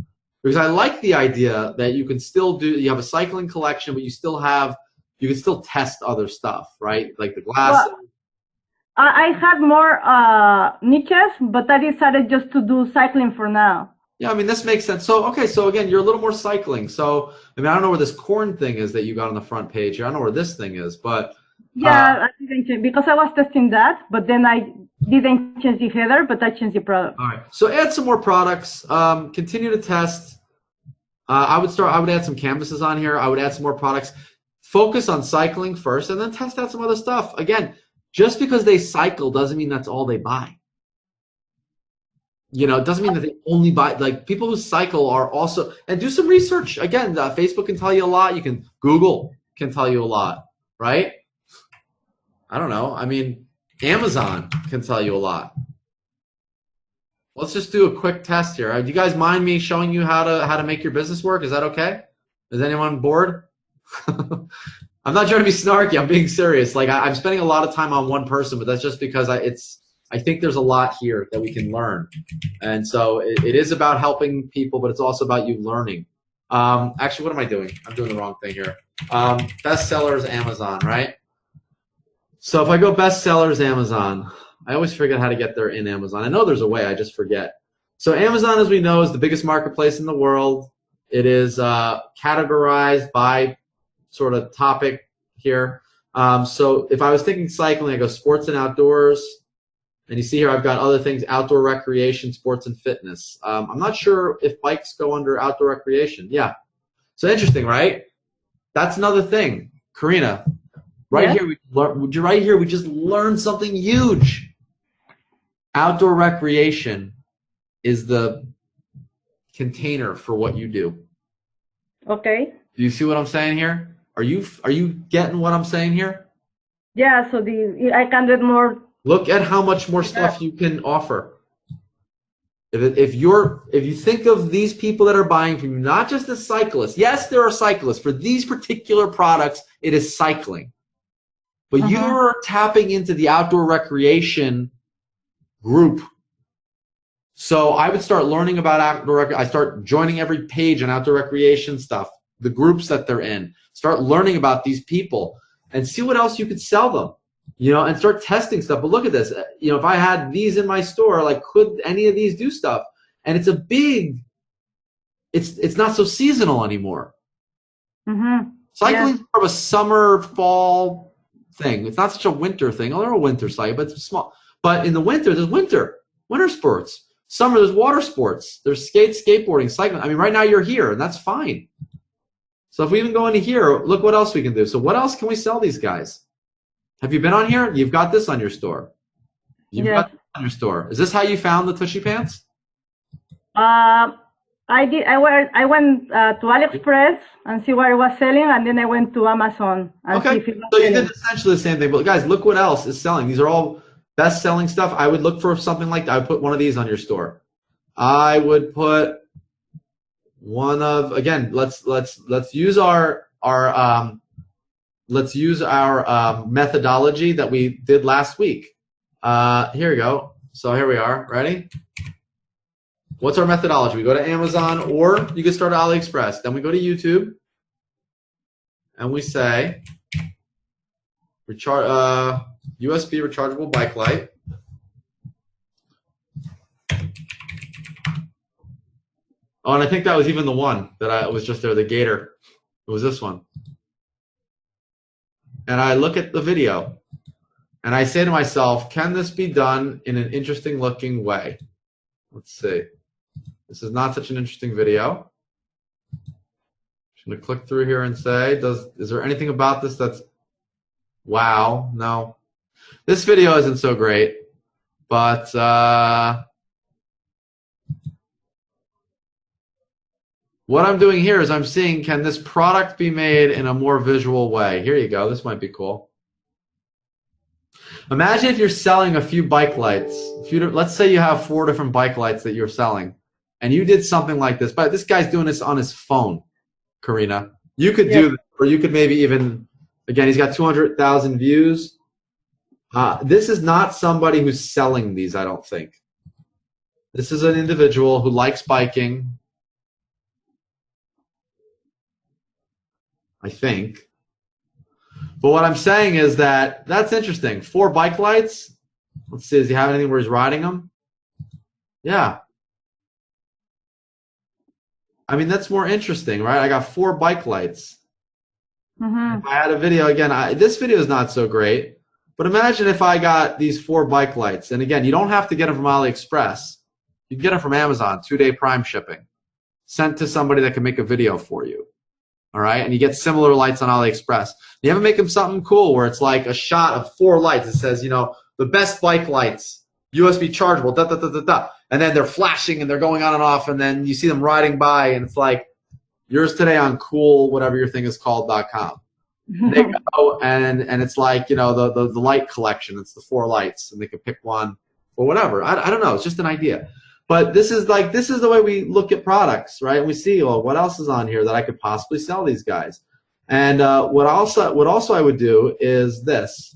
Because I like the idea that you can still you have a cycling collection, but you can still test other stuff, right? Like the glasses. Well, I had more niches, but I decided just to do cycling for now. Yeah, I mean, this makes sense. So, okay, so again, you're a little more cycling. So, I mean, I don't know where this corn thing is that you got on the front page here. I don't know where this thing is, but. Yeah, I didn't change because I was testing that, but then I didn't change the header, but I changed the product. All right. So add some more products. Continue to test. I would add some canvases on here. I would add some more products. Focus on cycling first, and then test out some other stuff. Again, just because they cycle doesn't mean that's all they buy. You know, it doesn't mean that they only buy. Like, people who cycle are also, and do some research. Again, Facebook can tell you a lot. Google can tell you a lot, right? I don't know. I mean, Amazon can tell you a lot. Let's just do a quick test here. Do you guys mind me showing you how to make your business work? Is that okay? Is anyone bored? I'm not trying to be snarky. I'm being serious. Like, I'm spending a lot of time on one person, but that's just because I think there's a lot here that we can learn. And so it is about helping people, but it's also about you learning. Actually, what am I doing? I'm doing the wrong thing here. Bestsellers, Amazon, right? So if I go bestsellers, Amazon, I always forget how to get there in Amazon. I know there's a way, I just forget. So Amazon, as we know, is the biggest marketplace in the world. It is categorized by sort of topic here. So if I was thinking cycling, I go sports and outdoors. And you see here I've got other things, outdoor recreation, sports and fitness. I'm not sure if bikes go under outdoor recreation. Yeah. So interesting, right? That's another thing. Karina, right here we just learned something huge. Outdoor recreation is the container for what you do. Okay. Do you see what I'm saying here? Are you getting what I'm saying here? Yeah, so I can get more. Look at how much more stuff you can offer. If you think of these people that are buying from you, not just the cyclists. Yes, there are cyclists. For these particular products, it is cycling. But you're tapping into the outdoor recreation group. So I would start learning about outdoor recreation. I start joining every page on outdoor recreation stuff, the groups that they're in. Start learning about these people and see what else you could sell them. You know, and start testing stuff. But look at this. You know, if I had these in my store, like, could any of these do stuff? And it's not so seasonal anymore. Cycling is more of a summer, fall thing. It's not such a winter thing. Oh, they're a winter site, but it's small. But in the winter, there's winter sports. Summer, there's water sports. There's skateboarding, cycling. I mean, right now you're here, and that's fine. So if we even go into here, look what else we can do. So what else can we sell these guys? Have you been on here? You've got this on your store. You've got this on your store. Is this how you found the Tushy Pants? I did. I went to AliExpress and see what it was selling, and then I went to Amazon. And see if it was so selling. You did essentially the same thing. But guys, look what else is selling. These are all best-selling stuff. I would look for something like that. I would put one of these on your store. I would put one of, again, let's use our methodology that we did last week. Here we go. So here we are. Ready? What's our methodology? We go to Amazon, or you can start at AliExpress. Then we go to YouTube, and we say USB rechargeable bike light. Oh, and I think that was even the one that was just there, the Gator. It was this one. And I look at the video, and I say to myself, can this be done in an interesting looking way? Let's see. This is not such an interesting video. I'm just going to click through here and say, is there anything about this that's wow? No. This video isn't so great, but what I'm doing here is I'm seeing, can this product be made in a more visual way? Here you go. This might be cool. Imagine if you're selling a few bike lights. Let's say you have 4 different bike lights that you're selling, and you did something like this. But this guy's doing this on his phone, Karina. You could do this, or you could maybe even, again, he's got 200,000 views. This is not somebody who's selling these, I don't think. This is an individual who likes biking, I think. But what I'm saying is that that's interesting. 4 bike lights. Let's see, does he have anything where he's riding them? Yeah. I mean, that's more interesting, right? I got 4 bike lights. If I had a video, again, this video is not so great, but imagine if I got these 4 bike lights. And again, you don't have to get them from AliExpress. You can get them from Amazon, 2-day Prime shipping, sent to somebody that can make a video for you. All right, and you get similar lights on AliExpress. You ever make them something cool where it's like a shot of 4 lights. It says, you know, the best bike lights, USB chargeable, da da da da da, and then they're flashing and they're going on and off, and then you see them riding by, and it's like yours today on cool whatever your thing is called.com. They go and it's like, you know, the light collection. It's the 4 lights, and they can pick one or whatever. I don't know. It's just an idea. But this is the way we look at products, right? And we see, well, what else is on here that I could possibly sell these guys? And what also I would do is this.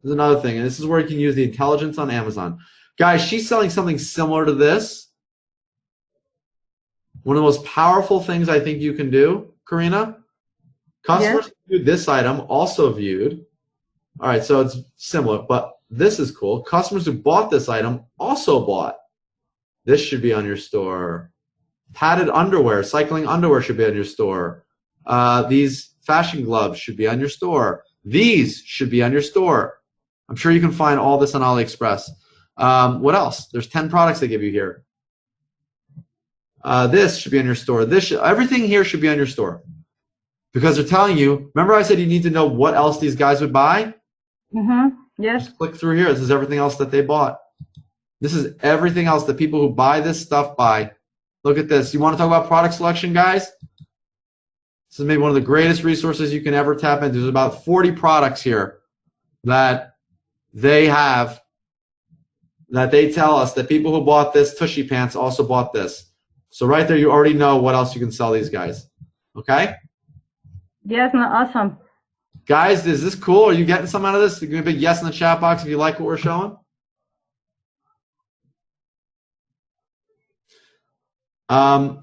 This is another thing, and this is where you can use the intelligence on Amazon. Guys, she's selling something similar to this. One of the most powerful things I think you can do, Karina, customers who viewed this item also viewed. All right, so it's similar, but this is cool. Customers who bought this item also bought. This should be on your store. Padded underwear, cycling underwear should be on your store. These fashion gloves should be on your store. These should be on your store. I'm sure you can find all this on AliExpress. What else? There's 10 products they give you here. This should be on your store. Everything here should be on your store. Because they're telling you, remember I said you need to know what else these guys would buy? Yes. Just click through here. This is everything else that they bought. This is everything else that people who buy this stuff buy. Look at this. You want to talk about product selection, guys? This is maybe one of the greatest resources you can ever tap into. There's about 40 products here that they have, that they tell us that people who bought this Tushy Pants also bought this. So right there, you already know what else you can sell these guys. Okay? Yes, no, awesome. Guys, is this cool? Are you getting some out of this? Give me a big yes in the chat box if you like what we're showing.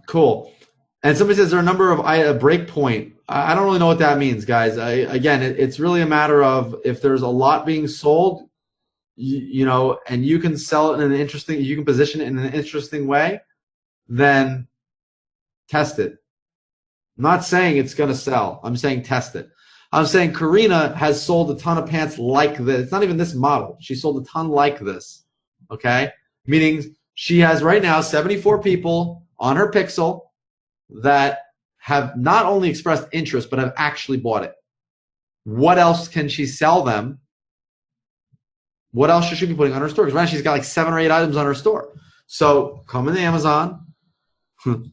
Cool. And somebody says there are a number of a break point. I don't really know what that means, guys. Again, it's really a matter of if there's a lot being sold, you know, and you can sell it in an interesting, you can position it in an interesting way, then test it. I'm not saying it's going to sell. I'm saying test it. I'm saying Karina has sold a ton of pants like this. It's not even this model. She sold a ton like this, okay? Meaning she has right now 74 people on her Pixel that have not only expressed interest but have actually bought it. What else can she sell them? What else should she be putting on her store? Because right now she's got like 7 or 8 items on her store. So come into Amazon,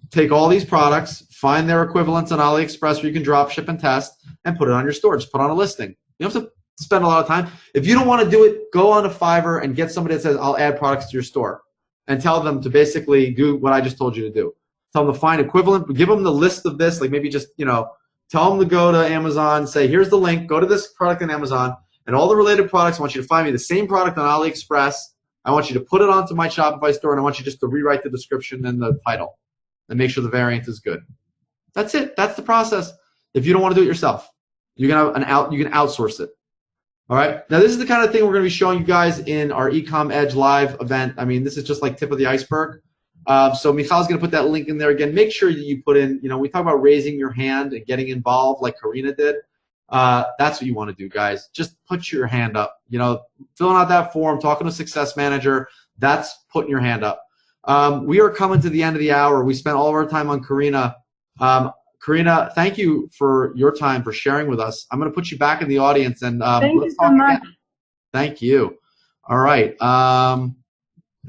take all these products, find their equivalents on AliExpress where you can drop, ship, and test, and put it on your store. Just put on a listing. You don't have to spend a lot of time. If you don't want to do it, go on to Fiverr and get somebody that says, I'll add products to your store. And tell them to basically do what I just told you to do. Tell them to find equivalent. Give them the list of this. Like maybe just, you know, tell them to go to Amazon, say, here's the link. Go to this product on Amazon. And all the related products, I want you to find me the same product on AliExpress I want you to put it onto my Shopify store, and I want you just to rewrite the description and the title and make sure the variant is good. That's it. That's the process. If you don't want to do it yourself, you can outsource it. All right. Now, this is the kind of thing we're going to be showing you guys in our Ecom Edge live event. I mean, this is just like tip of the iceberg. So Michal's going to put that link in there again. Make sure that you put in, we talk about raising your hand and getting involved like Karina did. That's what you want to do, guys. Just put your hand up. Filling out that form, talking to a success manager, that's putting your hand up. We are coming to the end of the hour. We spent all of our time on Karina. Karina, thank you for your time, for sharing with us. I'm going to put you back in the audience, and thank let's you so much. Again. Thank you. All right.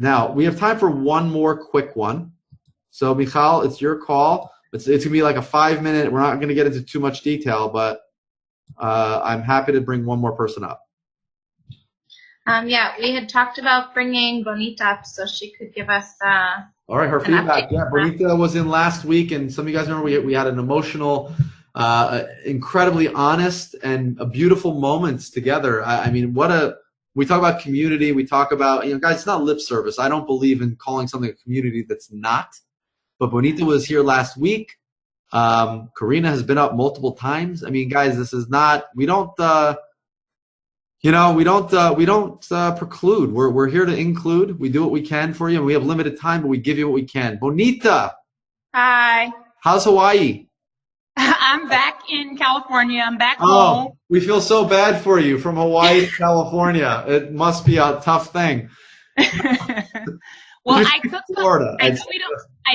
Now, we have time for one more quick one. So, Michal, it's your call. It's going to be like a 5-minute. We're not going to get into too much detail, but I'm happy to bring one more person up. Yeah, we had talked about bringing Bonita up so she could give us all right, her feedback. Yeah, Bonita was in last week, and some of you guys remember we had an emotional, incredibly honest, and a beautiful moments together. I mean, we talk about community. We talk about, guys, it's not lip service. I don't believe in calling something a community that's not. But Bonita was here last week. Karina has been up multiple times. I mean, guys, this is not. We don't. We don't preclude. We're here to include. We do what we can for you, and we have limited time, but we give you what we can. Bonita. Hi. How's Hawaii? I'm back in California. I'm back home. We feel so bad for you from Hawaii to California. It must be a tough thing. Well, I took Florida. I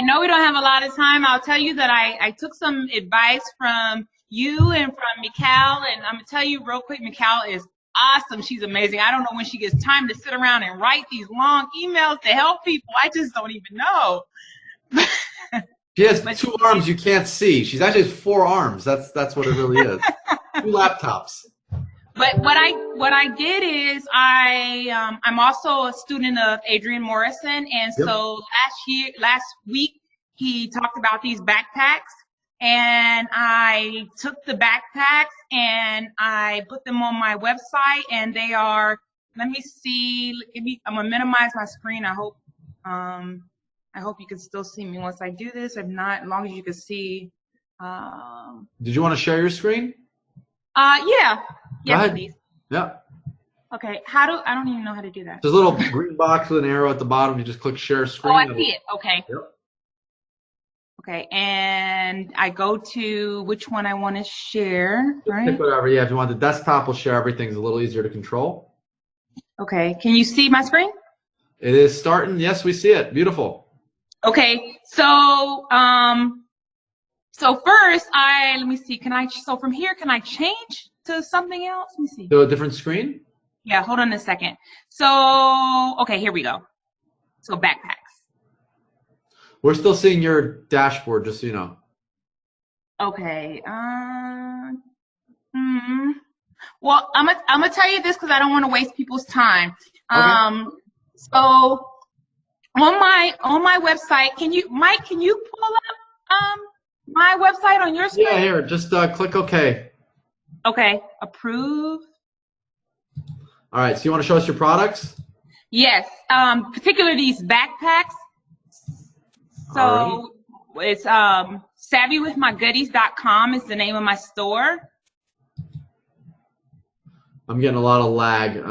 know we don't have a lot of time. I'll tell you that I took some advice from you and from Michal, and I'm gonna tell you real quick. Michal is awesome. She's amazing. I don't know when she gets time to sit around and write these long emails to help people. I just don't even know. She has 2 arms you can't see. She's actually has 4 arms. That's what it really is. 2 laptops. But what I did is I'm also a student of Adrian Morrison, and so last week he talked about these backpacks. And I took the backpacks and I put them on my website, and they are, let me see, I'm gonna minimize my screen. I hope you can still see me once I do this. If not, as long as you can see. Did you want to share your screen? Yeah. Yes, please. Yeah. Okay. I don't even know how to do that. There's a little green box with an arrow at the bottom. You just click share screen. Oh, I see it. Okay. Yep. Okay, and I go to which one I want to share, right? Pick whatever. Yeah, if you want the desktop, we'll share everything. It's a little easier to control. Okay, can you see my screen? It is starting. Yes, we see it. Beautiful. Okay, so first let me see. So from here, can I change to something else? Let me see. To a different screen? Yeah, hold on a second. So, okay, here we go. So backpacks. We're still seeing your dashboard, just so you know. Okay. Well, I'm gonna tell you this because I don't want to waste people's time. Okay. So on my website, Mike, can you pull up my website on your screen? Yeah, here. Just click OK. Okay. Approve. All right. So you want to show us your products? Yes. Particularly these backpacks. So it's savvywithmygoodies.com is the name of my store. I'm getting a lot of lag.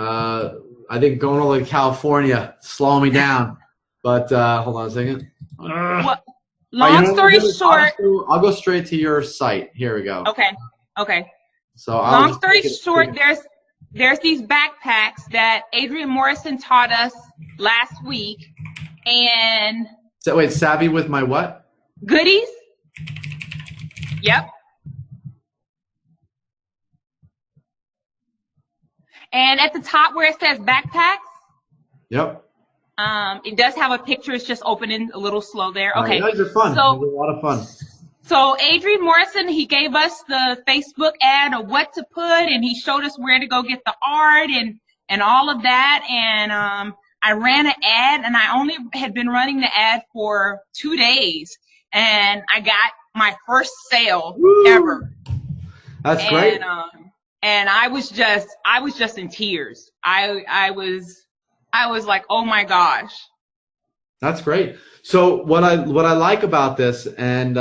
I think going all the way to California slowing me down. But hold on a second. Well, long story short, I'll go straight to your site. Here we go. Okay. So long story short, there's these backpacks that Adrian Morrison taught us last week, and so wait, savvy with my what? Goodies. Yep. And at the top where it says backpacks. Yep. It does have a picture. It's just opening a little slow there. Okay. Those are fun. So, those are a lot of fun. So Adrian Morrison, he gave us the Facebook ad of what to put, and he showed us where to go get the art and all of that. And I ran an ad, and I only had been running the ad for 2 days, and I got my first sale ever. That's great. And I was just in tears. I was I was like, oh my gosh. That's great. So what I like about this and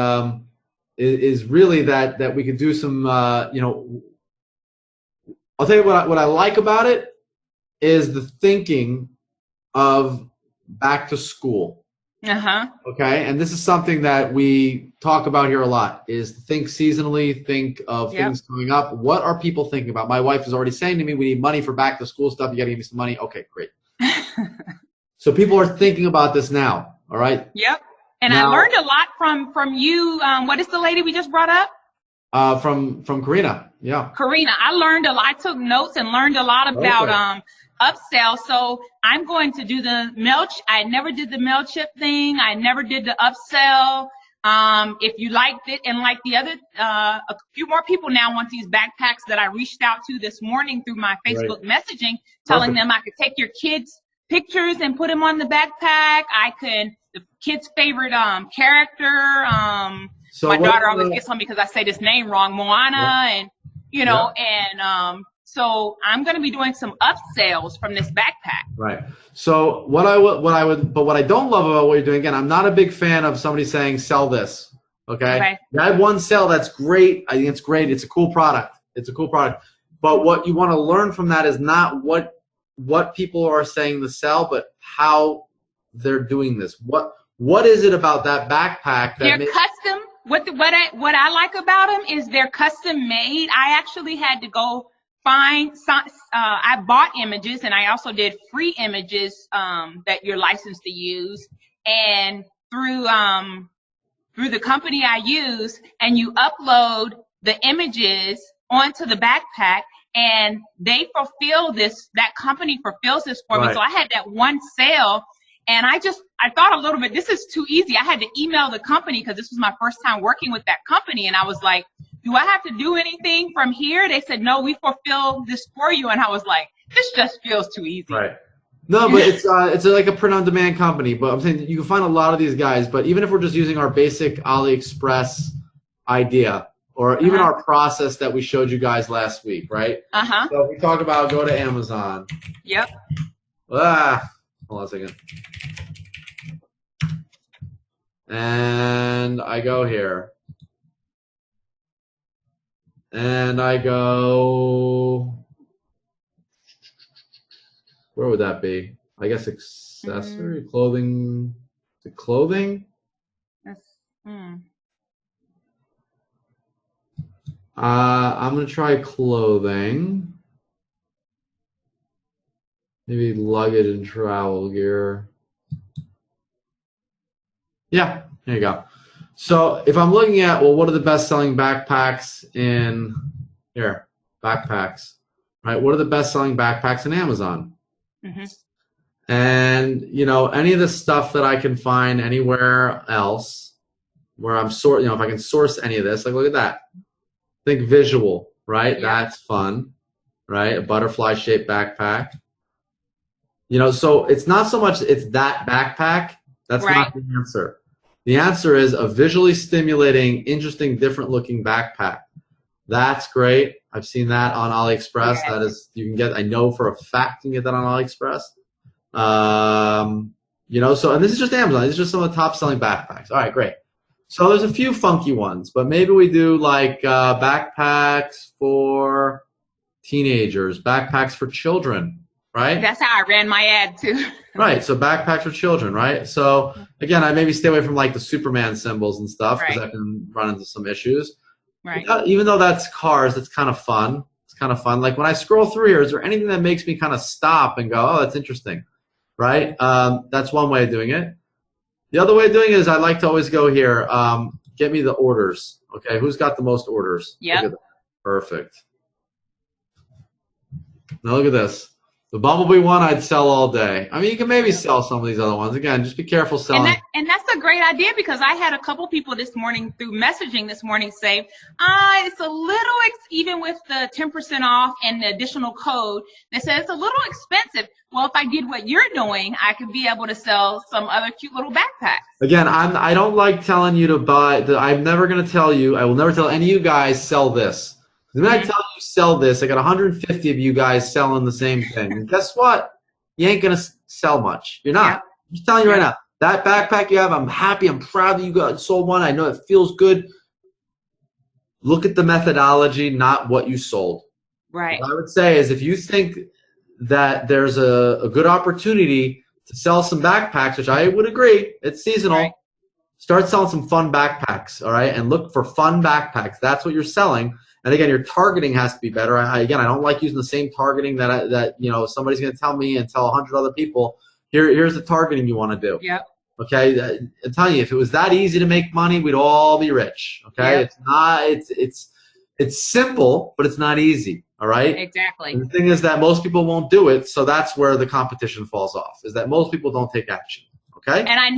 is really that we could do some you know, I'll tell you what I like about it is the thinking of back to school. Okay, and this is something that we talk about here a lot, is think seasonally, think of things coming up. What are people thinking about? My wife is already saying to me, we need money for back to school stuff. You got to give me some money. Okay, great. So people are thinking about this now, all right? Yep. And now, I learned a lot from you. What is the lady we just brought up? From Karina, yeah. Karina, I learned a lot. I took notes and learned a lot about upsell. So I'm going to do the I never did the MailChimp thing. I never did the upsell. If you liked it, and like the other, a few more people now want these backpacks that I reached out to this morning through my Facebook messaging, telling them I could take your kids' pictures and put them on the backpack. The kid's favorite character. So my daughter always gets on me because I say this name wrong, Moana, and you know, and so I'm going to be doing some upsells from this backpack. Right. So what I don't love about what you're doing, again, I'm not a big fan of somebody saying sell this. Okay. I had one sell. That's great. I think it's great. It's a cool product. But what you want to learn from that is not what people are saying to sell, but how they're doing this. What is it about that backpack that they're custom? What I like about them is they're custom made. I actually had to go find some, I bought images, and I also did free images that you're licensed to use, and through the company I use, and you upload the images onto the backpack, and they fulfill this. That company fulfills this for me. So I had that one sale. And I thought a little bit, this is too easy. I had to email the company because this was my first time working with that company. And I was like, do I have to do anything from here? They said, no, we fulfill this for you. And I was like, this just feels too easy. Right. No, but it's like a print-on-demand company. But I'm saying you can find a lot of these guys. But even if we're just using our basic AliExpress idea, or even our process that we showed you guys last week, right? So we talk about go to Amazon. Yep. Hold on a second. And I go here. And I go, where would that be? I guess accessory, clothing. Is it clothing? I'm going to try clothing. Maybe luggage and travel gear. Yeah, there you go. So if I'm looking at, well, what are the best-selling backpacks in here? Backpacks, right? What are the best-selling backpacks in Amazon? And, you know, any of the stuff that I can find anywhere else where I'm if I can source any of this, like look at that. Think visual, right? That's fun, right? A butterfly-shaped backpack. You know, so it's not so much it's that backpack. That's not the answer. The answer is a visually stimulating, interesting, different-looking backpack. That's great. I've seen that on AliExpress. That is, you can get. I know for a fact you can get that on AliExpress. You know, so and this is just Amazon. These are just some of the top-selling backpacks. All right, great. So there's a few funky ones, but maybe we do like backpacks for teenagers, backpacks for children. Right? That's how I ran my ad too. Right. So backpacks for children, right? So again, I maybe stay away from like the Superman symbols and stuff because I can run into some issues. Right. Even though that's cars, it's kind of fun. It's kind of fun. Like when I scroll through here, is there anything that makes me kind of stop and go, oh, that's interesting, right? That's one way of doing it. The other way of doing it is I like to always go here. Get me the orders. Okay, who's got the most orders? Yep. Perfect. Now look at this. The Bumblebee one I'd sell all day. I mean, you can maybe sell some of these other ones. Again, just be careful selling. And that's a great idea because I had a couple people this morning through messaging this morning say, it's a little, even with the 10% off and the additional code, they said it's a little expensive. Well, if I did what you're doing, I could be able to sell some other cute little backpacks. Again, I don't like telling you to buy. I'm never going to tell you. I will never tell any of you guys sell this. When I tell you sell this, I got 150 of you guys selling the same thing. And guess what? you ain't going to sell much. You're not. Yeah. I'm just telling you right now. That backpack you have, I'm happy. I'm proud that you sold one. I know it feels good. Look at the methodology, not what you sold. Right. What I would say is if you think that there's a good opportunity to sell some backpacks, which I would agree, it's seasonal. Right. Start selling some fun backpacks, all right? And look for fun backpacks. That's what you're selling. And again, your targeting has to be better. I don't like using the same targeting that somebody's going to tell me and tell 100 other people. Here's the targeting you want to do. Yep. Okay, I'm telling you, if it was that easy to make money, we'd all be rich. Okay, Yep. It's not. It's simple, but it's not easy. All right. Exactly. And the thing is that most people won't do it, so that's where the competition falls off. Is that most people don't take action. Okay. And I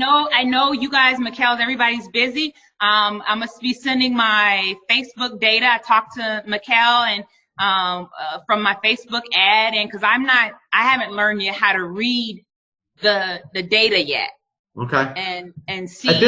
know you guys, Mikkel, everybody's busy. I must be sending my Facebook data. I talked to Mikkel and from my Facebook ad, and because I haven't learned yet how to read the data yet. Okay. And see. At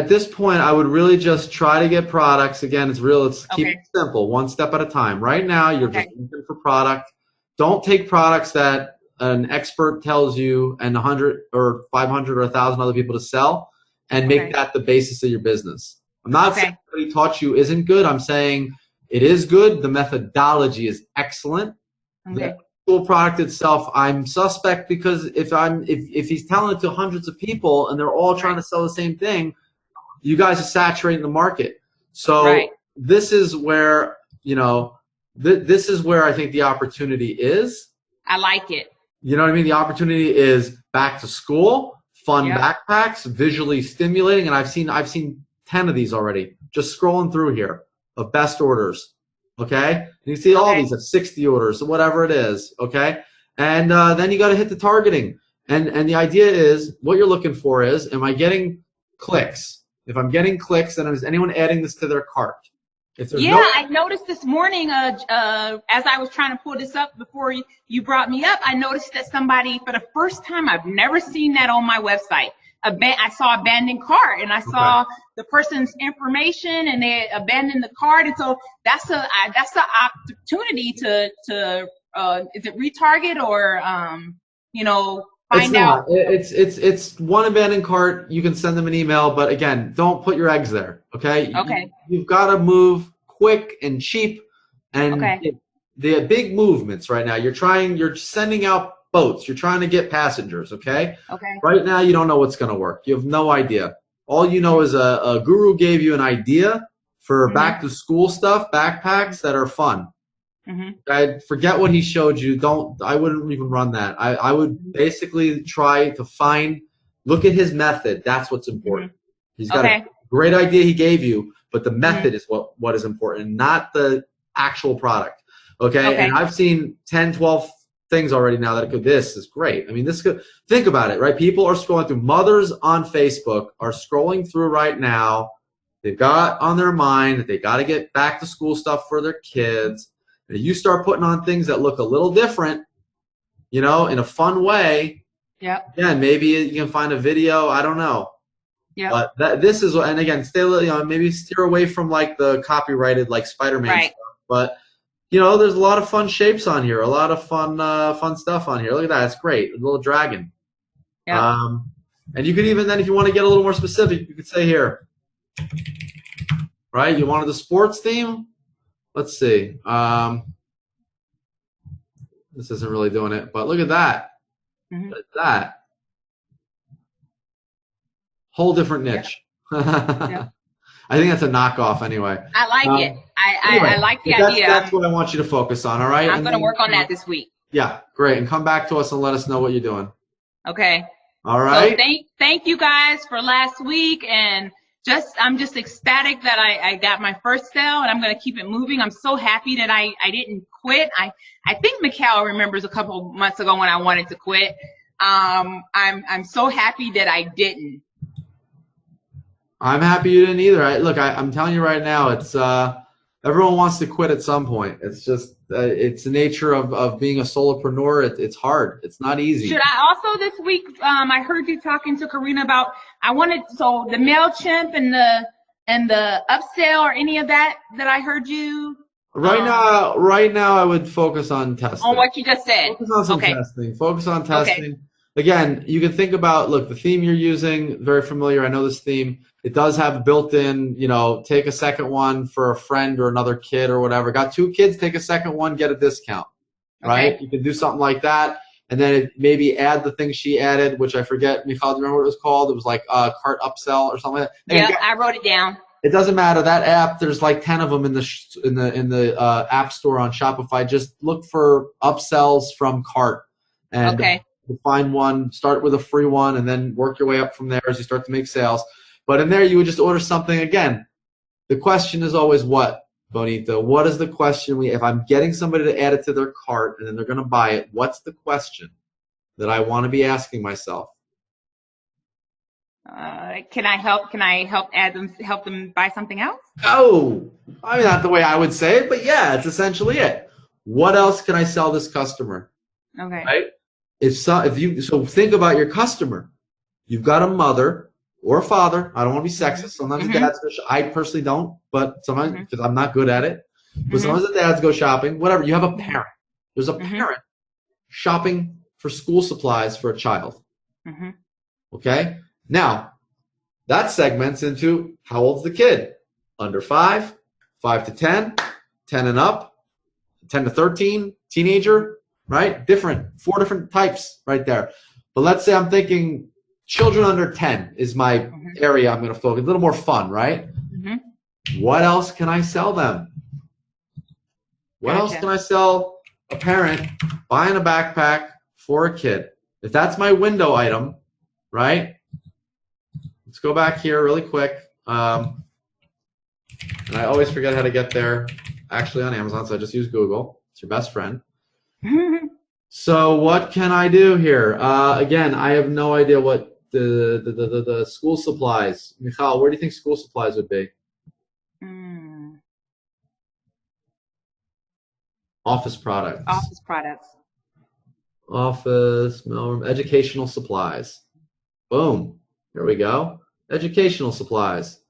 this point, I would really just try to get products. Again, it's keep it simple, one step at a time. Right now, you're just looking for product. Don't take products that an expert tells you and 100 or 500 or 1,000 other people to sell and make that the basis of your business. I'm not saying what he taught you isn't good. I'm saying it is good. The methodology is excellent. The actual product itself, I'm suspect because if he's telling it to hundreds of people and they're all trying to sell the same thing, you guys are saturating the market. So this is where, this is where I think the opportunity is. I like it. You know what I mean? The opportunity is back to school, fun backpacks, visually stimulating, and I've seen 10 of these already. Just scrolling through here of best orders. Okay? And you see all these have 60 orders, or whatever it is. Okay? And then you got to hit the targeting. And the idea is what you're looking for is, am I getting clicks? If I'm getting clicks, then is anyone adding this to their cart? I noticed this morning, as I was trying to pull this up before you brought me up, I noticed that somebody, for the first time, I've never seen that on my website. I saw abandoned cart, and I saw the person's information, and they abandoned the cart, and so that's an opportunity to is it retarget or find out? It's one abandoned cart. You can send them an email, but again, don't put your eggs there. Okay. Okay. You've got to move quick and cheap, and the big movements right now. You're sending out boats. You're trying to get passengers. Okay. Okay. Right now, you don't know what's going to work. You have no idea. All you know is a guru gave you an idea for back to school stuff, backpacks that are fun. I forget what he showed you. I wouldn't even run that. I would basically try to look at his method. That's what's important. He's got a great idea he gave you, but the method is what is important, not the actual product. Okay. And I've seen 10, 12 things already now this is great. I mean, think about it, right? People are scrolling through. Mothers on Facebook are scrolling through right now. They've got on their mind that they got to get back to school stuff for their kids. You start putting on things that look a little different, in a fun way. Yeah. Maybe you can find a video. I don't know. Yeah. But this is, and again, maybe steer away from like the copyrighted like Spider-Man stuff. But there's a lot of fun shapes on here, a lot of fun stuff on here. Look at that, it's great. A little dragon. Yeah. And you could even then, if you want to get a little more specific, you could say here, right? You wanted the sports theme. Let's see. This isn't really doing it, but look at that. Look at that. Whole different niche. I think that's a knockoff anyway. I like it. I like the idea. That's what I want you to focus on, all right? I'm going to work on that this week. Yeah, great. And come back to us and let us know what you're doing. Okay. All right. So thank you guys for last week, and I'm just ecstatic that I got my first sale, and I'm going to keep it moving. I'm so happy that I didn't quit. I think Mikkel remembers a couple months ago when I wanted to quit. I'm so happy that I didn't. I'm happy you didn't either. I'm telling you right now, it's everyone wants to quit at some point. It's just it's the nature of being a solopreneur. It's hard. It's not easy. Should I also this week? I heard you talking to Karina about the MailChimp and the upsell or any of that I heard you Right now, I would focus on testing. On what you just said. Focus on some Okay. testing. Focus on testing. Okay. Again, you can think about, look, the theme you're using, very familiar. I know this theme. It does have a built-in, take a second one for a friend or another kid or whatever. Got 2 kids, take a second one, get a discount, right? Okay. You can do something like that. And then maybe add the thing she added, which I forget. Michal, do you remember what it was called? It was like cart upsell or something like that. Yeah, I wrote it down. It doesn't matter. That app, there's like 10 of them in the app store on Shopify. Just look for upsells from cart, and find one. Start with a free one, and then work your way up from there as you start to make sales. But in there, you would just order something. Again, the question is always what, Bonita? What is the question? If I'm getting somebody to add it to their cart and then they're going to buy it, what's the question that I want to be asking myself? Can I help help them buy something else? Oh, I mean, not the way I would say it, but yeah, it's essentially it. What else can I sell this customer? Okay. Right? So think about your customer. You've got a mother or a father. I don't want to be sexist. Sometimes dads go I personally don't, but sometimes because I'm not good at it. But sometimes the dads go shopping. Whatever. You have a parent. There's a parent shopping for school supplies for a child. Okay. Now, that segments into how old's the kid? Under 5, 5 to 10, 10 and up, 10 to 13, teenager, right? 4 different types right there. But let's say I'm thinking children under 10 is my area I'm going to focus. A little more fun, right? What else can I sell them? What else can I sell a parent buying a backpack for a kid? If that's my window item, right? Let's go back here really quick. And I always forget how to get there actually on Amazon, so I just use Google. It's your best friend. So what can I do here? Again, I have no idea what the school supplies. Michal, where do you think school supplies would be? Office products. Office products. Office, mailroom, educational supplies. Boom. Here we go. Educational supplies.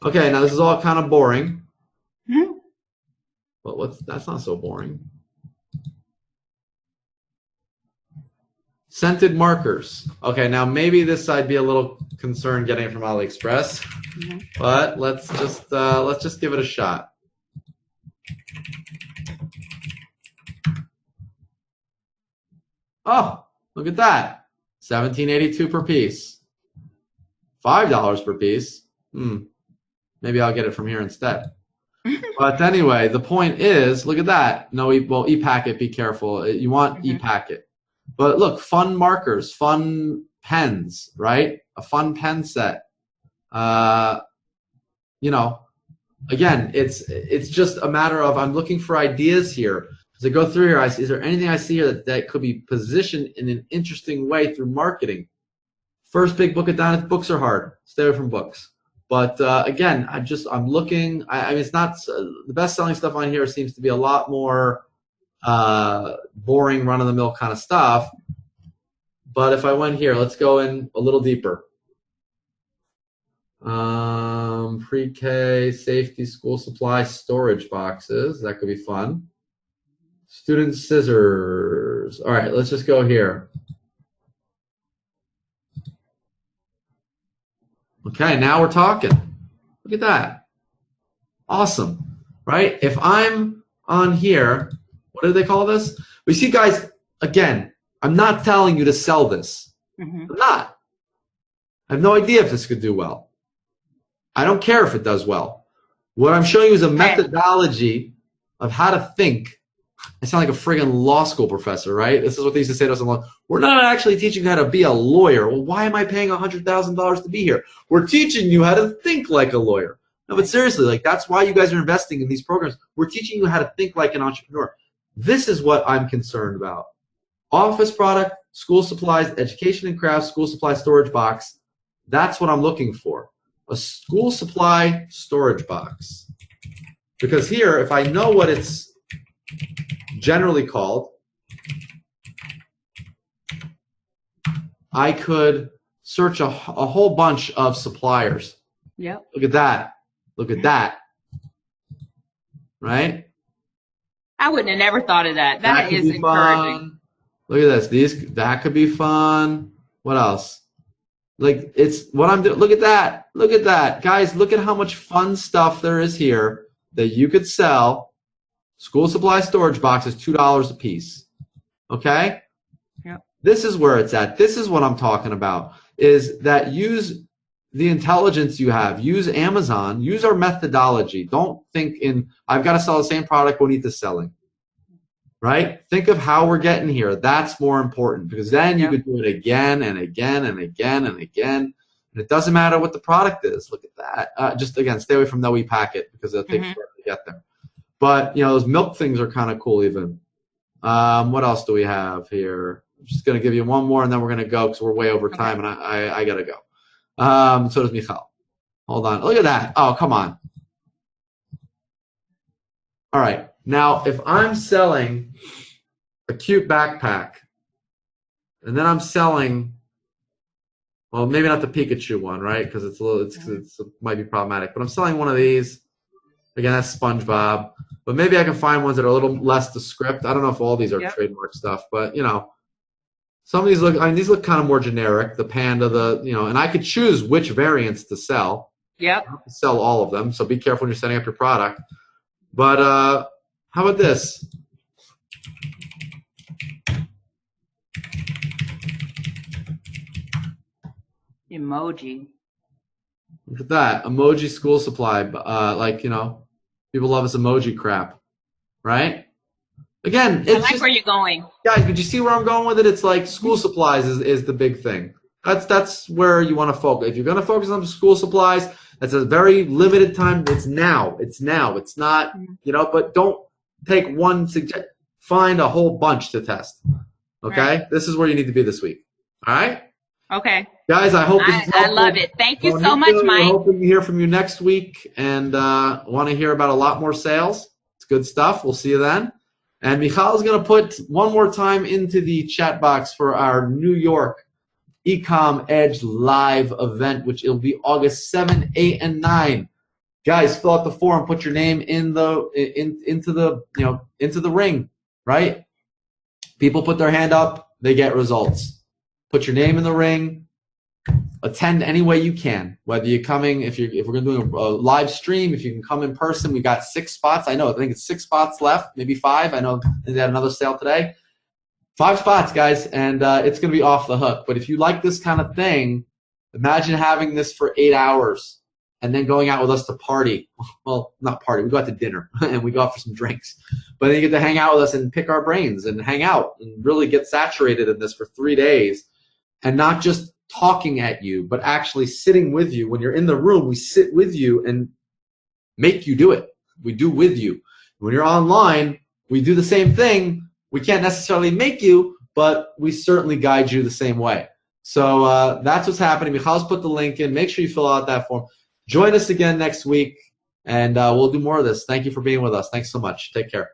Okay, now this is all kind of boring. But that's not so boring. Scented markers. Okay, now maybe this I'd be a little concerned getting it from AliExpress, but let's just give it a shot. Oh, look at that. $17.82 per piece. $5 per piece. Maybe I'll get it from here instead. But anyway, the point is, look at that. No, ePacket, be careful. You want ePacket. But look, fun markers, fun pens, right? A fun pen set. Again, it's just a matter of I'm looking for ideas here. As I go through here, is there anything I see here that could be positioned in an interesting way through marketing? First big book at Donut, books are hard. Stay away from books. But again, I'm looking. I mean, it's not the best-selling stuff on here seems to be a lot more boring, run-of-the-mill kind of stuff. But if I went here, let's go in a little deeper. Pre-K, safety, school supply, storage boxes. That could be fun. Student scissors. All right, let's just go here. Okay, now we're talking. Look at that. Awesome, right? If I'm on here, what do they call this? We see, guys, again, I'm not telling you to sell this. I'm not. I have no idea if this could do well. I don't care if it does well. What I'm showing you is a methodology of how to think. I sound like a friggin' law school professor, right? This is what they used to say to us in law. We're not actually teaching you how to be a lawyer. Well, why am I paying $100,000 to be here? We're teaching you how to think like a lawyer. No, but seriously, like that's why you guys are investing in these programs. We're teaching you how to think like an entrepreneur. This is what I'm concerned about. Office product, school supplies, education and crafts, school supply storage box. That's what I'm looking for. A school supply storage box. Because here, if I know what it's generally called, I could search a whole bunch of suppliers. Yep. Look at that. Look at that. right? I wouldn't have never thought of that. That could is be encouraging. fun. Look at this. That could be fun. What else? Like it's what I'm doing. Look at that. Look at that. Guys, look at how much fun stuff there is here that you could sell. School supply storage boxes, $2 a piece. Okay? Yep. This is where it's at. This is what I'm talking about. Is that use the intelligence you have. Use Amazon. Use our methodology. Don't think in, I've got to sell the same product beneath the selling. Right? Think of how we're getting here. That's more important because then you could do it again and again and again and again. And it doesn't matter what the product is. Look at that. Just again, stay away from no packet because it'll take forever to get there. But, you know, those milk things are kind of cool even. What else do we have here? I'm just going to give you one more and then we're going to go because we're way over time and I got to go. So does Michal. Hold on. Look at that. Oh, come on. All right. Now, if I'm selling a cute backpack and then I'm selling, well, maybe not the Pikachu one, right? Because it's a little, it might be problematic. But I'm selling one of these. Again, that's SpongeBob. But maybe I can find ones that are a little less descript. I don't know if all these are trademark stuff, but you know, some of these look. I mean, these look kind of more generic. The panda, and I could choose which variants to sell. Yep. Sell all of them. So be careful when you're setting up your product. But how about this? Emoji. Look at that. Emoji school supply. People love this emoji crap. Right? Again, it's I like just, where you're going. guys, did you see where I'm going with it? It's like school supplies is the big thing. That's where you want to focus. If you're going to focus on school supplies, that's a very limited time. It's now. It's now. It's not, but don't take one suggestion. Find a whole bunch to test. Okay? Right. This is where you need to be this week. All right? Okay. Guys, I hope this is helpful. I love it. Thank you so much, Mike. We're hoping to hear from you next week and want to hear about a lot more sales. It's good stuff. We'll see you then. And Michal is going to put one more time into the chat box for our New York Ecom Edge live event, which it'll be August 7, 8, and 9. Guys, fill out the form. Put your name into the ring. Right? People put their hand up, they get results. Put your name in the ring. Attend any way you can. Whether you're coming, if we're going to do a live stream, if you can come in person, we got 6 spots. I think it's 6 spots left, maybe 5. I know they had another sale today. 5 spots, guys, and it's going to be off the hook. But if you like this kind of thing, imagine having this for 8 hours and then going out with us to party. Well, not party. We go out to dinner and we go out for some drinks. But then you get to hang out with us and pick our brains and hang out and really get saturated in this for 3 days and not just talking at you, but actually sitting with you. When you're in the room, we sit with you and make you do it. We do with you. When you're online, we do the same thing. We can't necessarily make you, but we certainly guide you the same way. So that's what's happening. Michal's put the link in. Make sure you fill out that form. Join us again next week, and we'll do more of this. Thank you for being with us. Thanks so much. Take care.